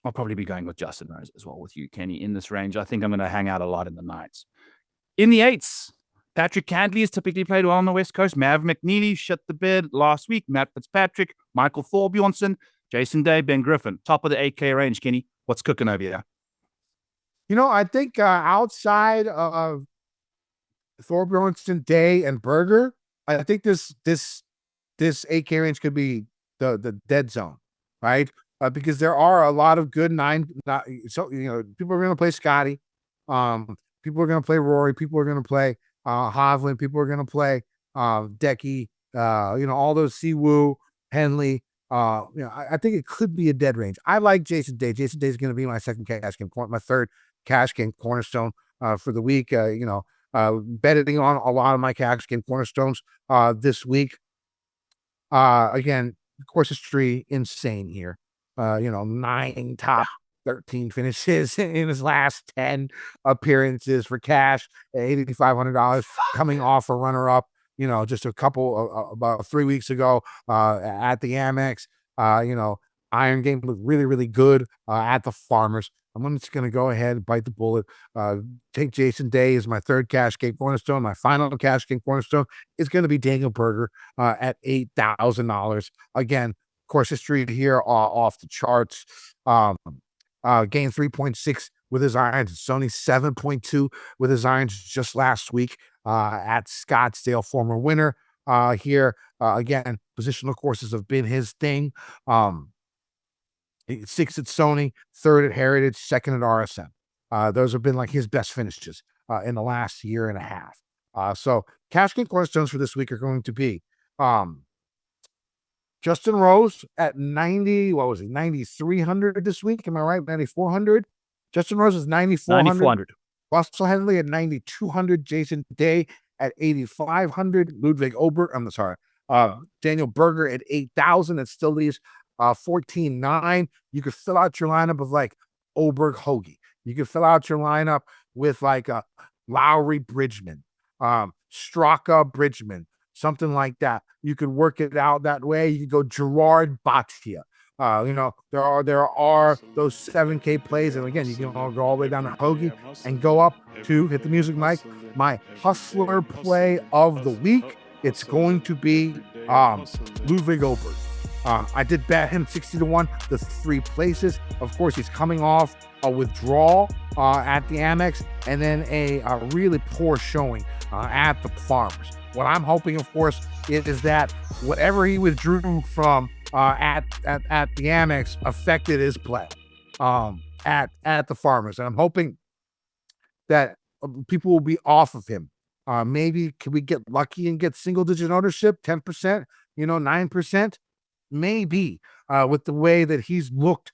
I'll probably be going with Justin Rose as well with you, Kenny, in this range. I think I'm going to hang out a lot in the nights. In the 8s, Patrick Cantley has typically played well on the West Coast. Mav McNeely shut the bed last week. Matt Fitzpatrick, Michael Thorbjornsen, Jason Day, Ben Griffin, top of the 8K range. Kenny, what's cooking over here? I think outside of Thorbjornsen, Day, and Berger, I think this 8K range could be the dead zone, right? Because there are a lot of good people are going to play Scottie, people are going to play Rory, people are going to play Hovland, people are going to play Decky, all those Siwoo, Henley. I think it could be a dead range. I like Jason Day. Jason Day is going to be my second cash game, my third cash game cornerstone for the week. Betting on a lot of my cash game cornerstones this week. Again, course history insane here. 9 top 13 finishes in his last 10 appearances for cash, $8,500 coming off a runner-up. Just a couple about 3 weeks ago at the Amex. Iron game looked really, really good at the Farmers. I'm just going to go ahead and bite the bullet. Take Jason Day as my third cash game cornerstone. My final cash game cornerstone is going to be Daniel Berger at $8,000. Again, course history here off the charts. Gained 3.6 with his irons. It's only 7.2 with his irons just last week at Scottsdale, former winner here. Again, positional courses have been his thing. 6th at Sony, 3rd at Heritage, 2nd at RSM. Those have been his best finishes in the last year and a half. So cash game cornerstones for this week are going to be Justin Rose at 90, what was it, 9,300 this week? Am I right? 9,400. Justin Rose is 9,400. 9,400. Russell Henley at 9,200. Jason Day at 8,500. Ludwig Ober, I'm sorry. Daniel Berger at 8,000. It still leaves 14,900. You could fill out your lineup of like Oberg Hoagie. You could fill out your lineup with like a Lowry Bridgman, Straka Bridgman, something like that. You could work it out that way. You could go Gerard Batia. There are those 7K plays, and again, you can all go all the way down to Hoagie and go up to, hit the music, Mike, my hustler play of the week. It's going to be Ludwig Ober. I did bet him 60-1 the 3 places. Of course, he's coming off a withdrawal at the Amex, and then a really poor showing at the Farmers. What I'm hoping, of course, is that whatever he withdrew from at the Amex affected his play at the Farmers, and I'm hoping that people will be off of him. Maybe can we get lucky and get single-digit ownership, 10%, 9%? Maybe with the way that he's looked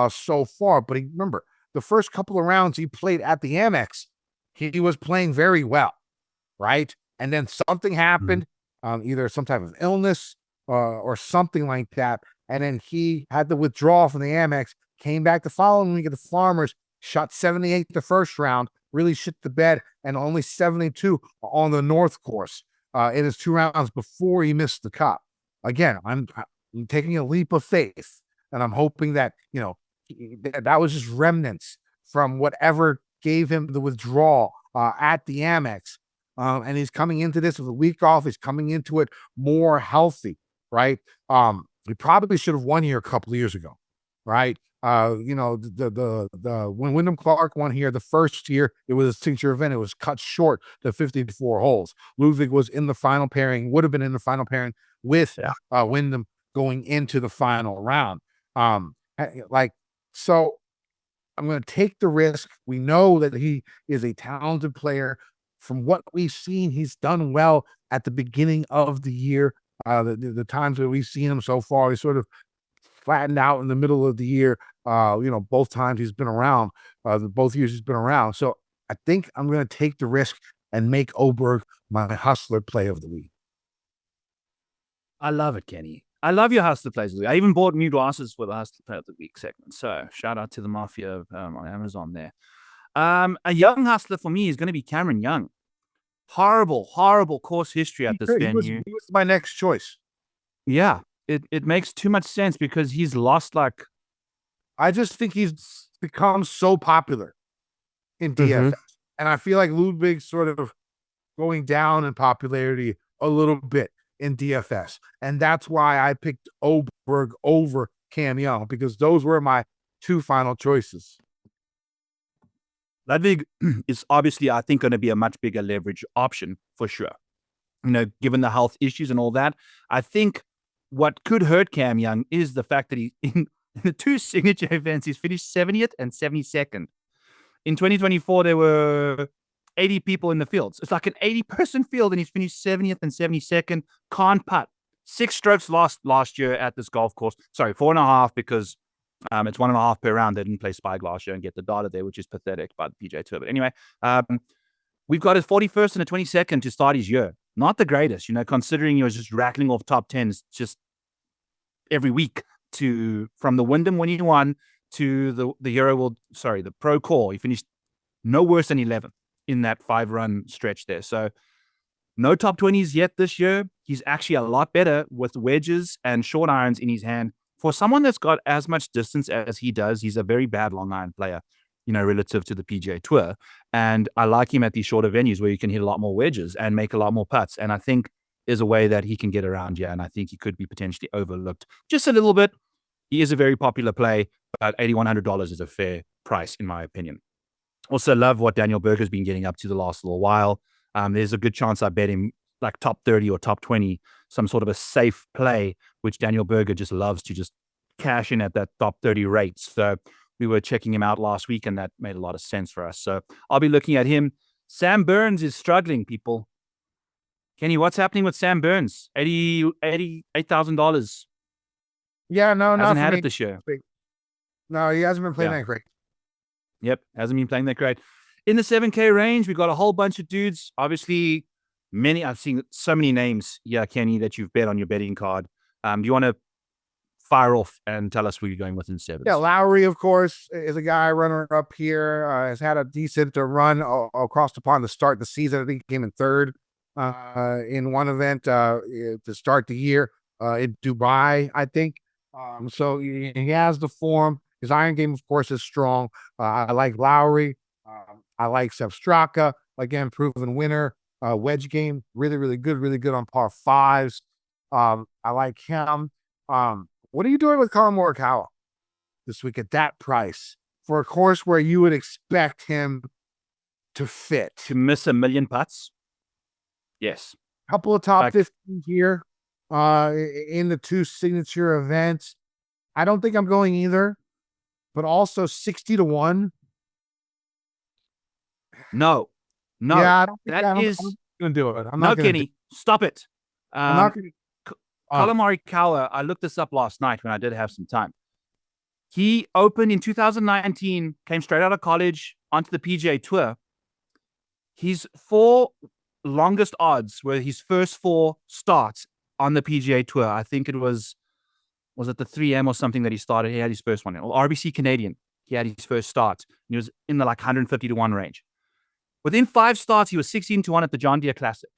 so far. But remember, the first couple of rounds he played at the Amex, he was playing very well, right? And then something happened, either some type of illness or something like that. And then he had to withdraw from the Amex, came back the following week at the Farmers, shot 78 the first round, really shit the bed, and only 72 on the North course in his 2 rounds before he missed the cut. Again, I'm taking a leap of faith, and I'm hoping that, that was just remnants from whatever gave him the withdrawal at the Amex. And he's coming into this with a week off. He's coming into it more healthy, right? He probably should have won here a couple of years ago, right? When Wyndham Clark won here the first year, it was a signature event. It was cut short to 54 holes. Ludwig was in the final pairing, would have been in the final pairing with Wyndham going into the final round. So I'm going to take the risk. We know that he is a talented player. From what we've seen, he's done well at the beginning of the year. The times that we've seen him so far, he sort of flattened out in the middle of the year. Both times he's been around, both years he's been around. So I think I'm going to take the risk and make Oberg my hustler play of the week. I love it, Kenny. I love your hustler plays of the week. I even bought new glasses for the hustler play of the week segment. So shout out to the Mafia on Amazon there. A young hustler for me is going to be Cameron Young. Horrible course history at this venue. He was my next choice. Yeah, it makes too much sense because he's lost like. I just think he's become so popular in DFS. And I feel like Ludwig's sort of going down in popularity a little bit in DFS. And that's why I picked Oberg over Cam Young, because those were my 2 final choices. Ludwig is obviously, I think, going to be a much bigger leverage option for sure. Given the health issues and all that, I think what could hurt Cam Young is the fact that he, in the 2 signature events, he's finished 70th and 72nd. In 2024, there were 80 people in the fields. It's like an 80-person field, and he's finished 70th and 72nd. Can't putt. 6 strokes lost last year at this golf course. Sorry, 4.5 because it's 1.5 per round. They didn't play Spyglass year and get the data there, which is pathetic by the PGA Tour. But anyway, we've got his 41st and a 22nd to start his year. Not the greatest, considering he was just rattling off top 10s just every week from the Wyndham when he won to the Pro Core. He finished no worse than 11th in that 5-run stretch there. So no top 20s yet this year. He's actually a lot better with wedges and short irons in his hand. For someone that's got as much distance as he does, he's a very bad long iron player, relative to the PGA Tour. And I like him at these shorter venues where you can hit a lot more wedges and make a lot more putts. And I think there's a way that he can get around here. And I think he could be potentially overlooked just a little bit. He is a very popular play, but $8,100 is a fair price, in my opinion. Also love what Daniel Berger's been getting up to the last little while. There's a good chance I bet him like top 30 or top 20, some sort of a safe play, which Daniel Berger just loves to just cash in at that top 30 rate. So we were checking him out last week, and that made a lot of sense for us. So I'll be looking at him. Sam Burns is struggling, people. Kenny, what's happening with Sam Burns? $88,000. Yeah, no, not Hasn't for had me. it this year. No, he hasn't been playing Yeah. that great. Yep, hasn't been playing that great. In the 7K range, we got a whole bunch of dudes. Obviously, I've seen so many names, Kenny, that you've bet on your betting card. Do you want to fire off and tell us who you're going with in sevens? Yeah, Lowry, of course, is a guy runner up here. Has had a decent run across the pond to start the season. I think he came in third in one event to start the year in Dubai, I think. So he has the form. His iron game, of course, is strong. I like Lowry. I like Sepp Straka. Again, proven winner. Wedge game, really, really good on par fives. I like him. What are you doing with Colin Morikawa this week at that price for a course where you would expect him to fit? To miss a million putts? Yes. Couple of top 15 here in the two signature events. I don't think I'm going either, but also 60-1. No. Yeah, I don't think that I'm is going to do it. I'm no, not going to. Kenny, stop it. I'm not going to. Colin Morikawa, I looked this up last night when I did have some time. He opened in 2019, came straight out of college onto the PGA Tour. His 4 longest odds were his first 4 starts on the PGA Tour. I think it was it the 3M or something that he started? He had his first one. Or RBC Canadian. He had his first start. And he was in the 150-1 range. Within 5 starts, he was 16-1 at the John Deere Classic.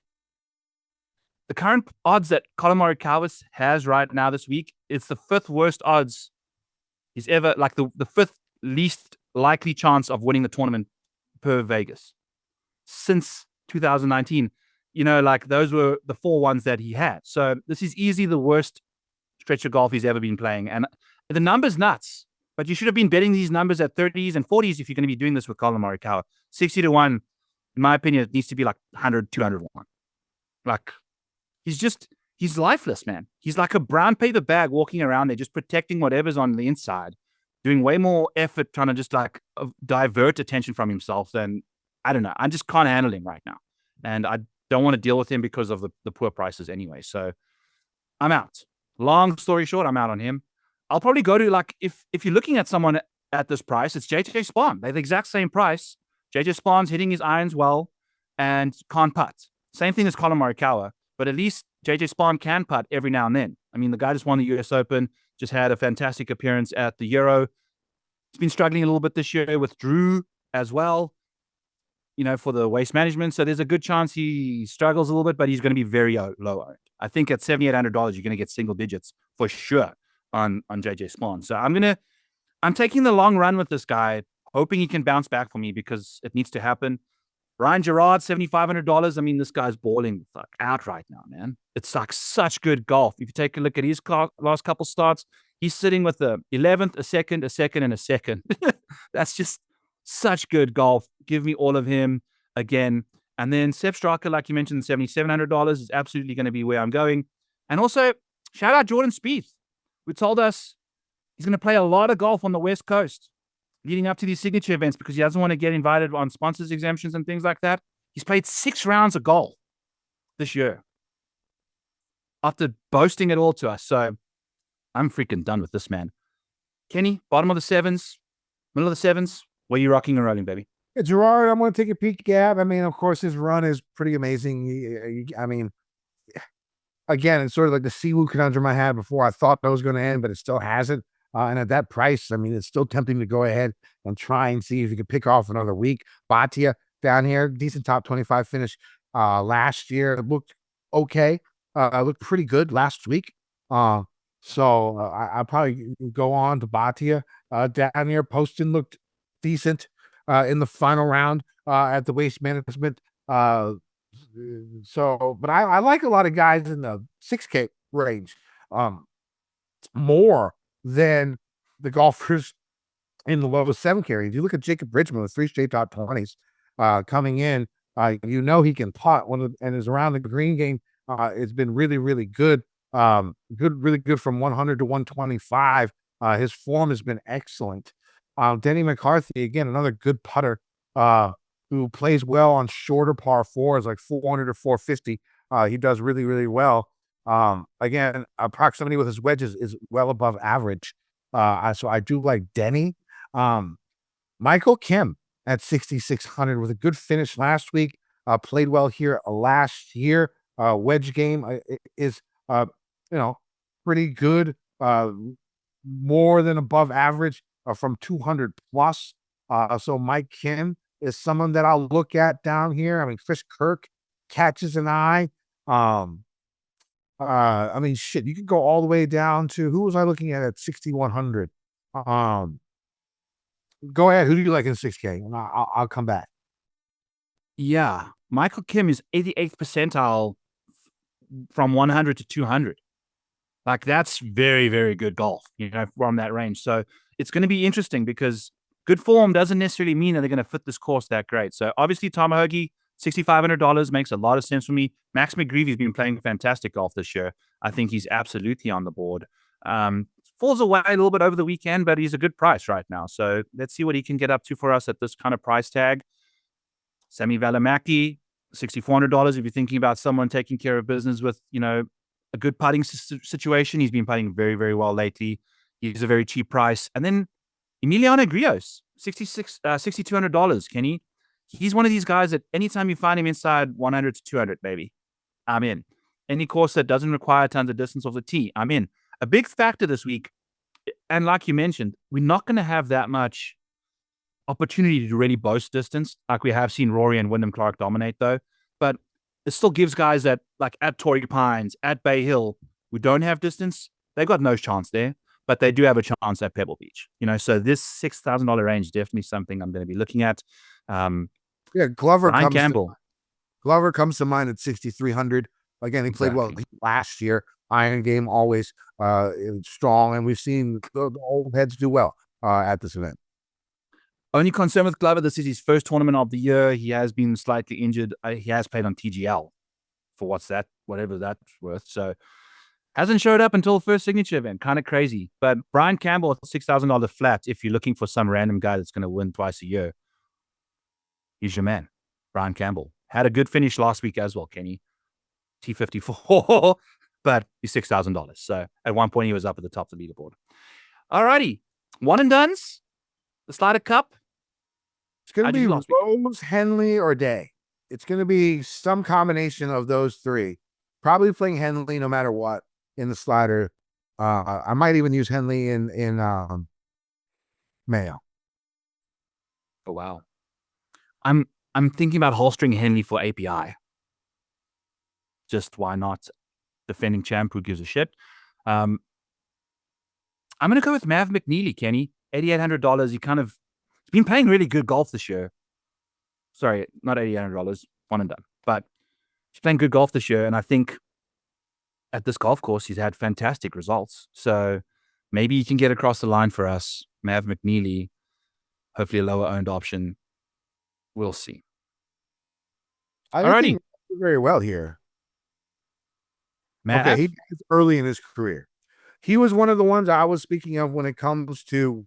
The current odds that Colin Morikawa has right now this week, it's the 5th worst odds he's ever, the 5th least likely chance of winning the tournament per Vegas since 2019. Those were the 4 ones that he had. So this is easily the worst stretch of golf he's ever been playing. And the number's nuts, but you should have been betting these numbers at 30s and 40s if you're going to be doing this with Colin Morikawa. 60-1, in my opinion, it needs to be 100, 200-1. He's lifeless, man. He's like a brown paper bag walking around there, just protecting whatever's on the inside, doing way more effort trying to just divert attention from himself than, I don't know. I just can't handle him right now. And I don't want to deal with him because of the poor prices anyway. So I'm out. Long story short, I'm out on him. I'll probably go to if you're looking at someone at this price, it's JJ Spawn. They're the exact same price. JJ Spawn's hitting his irons well and can't putt. Same thing as Colin Morikawa, but at least JJ Spawn can putt every now and then. I mean, the guy just won the US Open, just had a fantastic appearance at the Euro. He's been struggling a little bit this year with Drew as well, for the waste management. So there's a good chance he struggles a little bit, but he's going to be very low owned. I think at $7,800, you're going to get single digits for sure on JJ Spawn. So I'm taking the long run with this guy, hoping he can bounce back for me because it needs to happen. Ryan Gerard, $7,500. I mean, this guy's balling out right now, man. It's such good golf. If you take a look at his last couple starts, he's sitting with the 11th, a second, a second, and a second. That's just such good golf. Give me all of him again. And then Sepp Straka, like you mentioned, $7,700 is absolutely going to be where I'm going. And also, shout out Jordan Spieth, who told us he's going to play a lot of golf on the West Coast leading up to these signature events because he doesn't want to get invited on sponsors exemptions and things like that. He's played 6 rounds of golf this year after boasting it all to us. So I'm freaking done with this, man. Kenny, bottom of the 7s, middle of the 7s. Where you rocking and rolling, baby? Yeah, Gerard, I'm going to take a peek at. I mean, of course, his run is pretty amazing. I mean, again, it's sort of like the Siwoo conundrum I had before. I thought that was going to end, but it still hasn't. And at that price, I mean, it's still tempting to go ahead and try and see if you can pick off another week. Bhatia down here, decent top 25 finish last year. It looked okay. Looked pretty good last week. So I'll probably go on to Bhatia down here. Poston looked decent in the final round at the waste management. But I like a lot of guys in the 6K range more than the golfers in the low 7K range. You look at Jacob Bridgman with 3 straight top 20s coming in. He can putt and his around the green game. It's been really, really good. Really good from 100 to 125. His form has been excellent. Denny McCarthy, again, another good putter who plays well on shorter par 4s, like 400 or 450. He does really, really well. Again, proximity with his wedges is well above average. So I do like Denny. Michael Kim at 6,600 with a good finish last week. Played well here last year. Wedge game is pretty good. More than above average from 200 plus. So Mike Kim is someone that I'll look at down here. I mean, Chris Kirk catches an eye. I mean, shit, you could go all the way down to who was I looking at 6,100? Go ahead. Who do you like in 6K? And I'll come back. Yeah. Michael Kim is 88th percentile from 100 to 200. Like, that's very, very good golf, from that range. So it's going to be interesting because good form doesn't necessarily mean that they're going to fit this course that great. So obviously, Tom Hoagie, $6,500 makes a lot of sense for me. Max McGreevy's been playing fantastic golf this year. I think he's absolutely on the board. Falls away a little bit over the weekend, but he's a good price right now. So let's see what he can get up to for us at this kind of price tag. Semi Valimaki, $6,400. If you're thinking about someone taking care of business with, a good putting situation, he's been putting very, very well lately. He's a very cheap price. And then Emiliano Grios, $6,200, Kenny. He's one of these guys that anytime you find him inside 100 to 200, baby, I'm in. Any course that doesn't require tons of distance off the tee, I'm in. A big factor this week, and like you mentioned, we're not going to have that much opportunity to really boast distance like we have seen Rory and Wyndham Clark dominate, though. But it still gives guys that, like at Torrey Pines, at Bay Hill, who don't have distance, they've got no chance there. But they do have a chance at Pebble Beach. So this $6,000 range is definitely something I'm going to be looking at. Glover Brian Campbell. Glover comes to mind at 6,300. Again, he played well last year. Iron game always strong, and we've seen the old heads do well at this event. Only concern with Glover, this is his first tournament of the year. He has been slightly injured. He has played on TGL for whatever that's worth. So hasn't showed up until the first signature event. Kind of crazy. But Brian Campbell at $6,000 flat, if you're looking for some random guy that's going to win twice a year, he's your man. Brian Campbell. Had a good finish last week as well, Kenny. T54, but he's $6,000. So at one point, he was up at the top of the leaderboard. All righty. One and dones. The Slider Cup. It's going to be Rose, Henley, or Day. It's going to be some combination of those three. Probably playing Henley no matter what in the Slider. I might even use Henley in Mayo. Oh, wow. I'm thinking about holstering Henley for API. Just why not? Defending champ, who gives a shit? I'm going to go with Mav McNeely, Kenny. $8,800. He's been playing really good golf this year. Sorry, not $8,800, one and done. But he's playing good golf this year, and I think at this golf course, he's had fantastic results. So maybe he can get across the line for us. Mav McNeely, hopefully a lower owned option. We'll see. I think he did very well here. Mav? Okay, he did early in his career. He was one of the ones I was speaking of when it comes to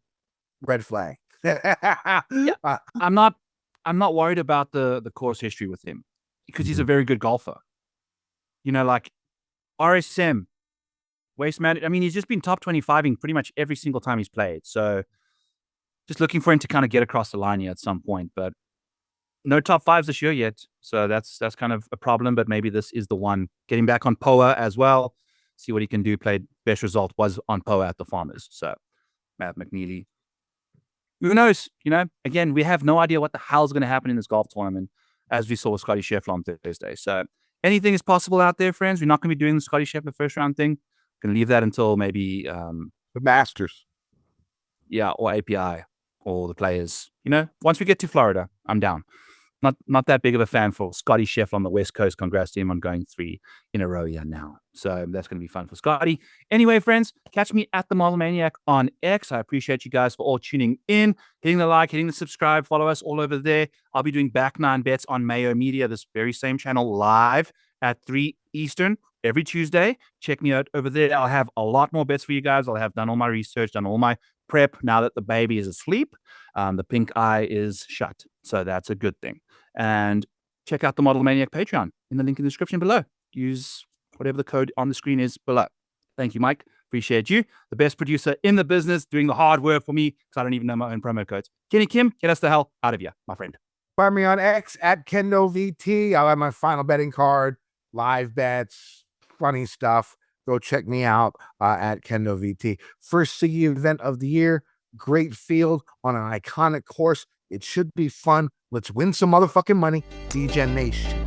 red flag. I'm not worried about the course history with him because he's a very good golfer. Like RSM, Waste Man. I mean, he's just been top 25ing pretty much every single time he's played. So just looking for him to kind of get across the line here at some point. But no top fives this year yet. So that's kind of a problem. But maybe this is the one. Getting back on POA as well. See what he can do. Played best result was on POA at the Farmers. So Matt McNeely. Who knows? Again, we have no idea what the hell is going to happen in this golf tournament, as we saw with Scottie Scheffler on Thursday. So anything is possible out there, friends. We're not going to be doing the Scottie Scheffler first round thing. Going to leave that until maybe the Masters. Yeah, or API or the Players. Once we get to Florida, I'm down. Not that big of a fan for Scottie Scheffler on the West Coast. Congrats to him on going 3 in a row here now. So that's going to be fun for Scottie. Anyway, friends, catch me at the Model Maniac on X. I appreciate you guys for all tuning in, hitting the like, hitting the subscribe, follow us all over there. I'll be doing back 9 bets on Mayo Media, this very same channel, live at 3 Eastern every Tuesday. Check me out over there. I'll have a lot more bets for you guys. I'll have done all my research, done all my prep now that the baby is asleep. The pink eye is shut. So that's a good thing. And check out the Model Maniac Patreon in the link in the description below. Use whatever the code on the screen is below. Thank you, Mike. Appreciate you. The best producer in the business, doing the hard work for me because I don't even know my own promo codes. Kenny Kim, get us the hell out of here, my friend. Find me on X at KendoVT. I'll have my final betting card, live bets, funny stuff. Go check me out at KendoVT. First CE event of the year. Great field on an iconic course. It should be fun. Let's win some motherfucking money. Degen Nation.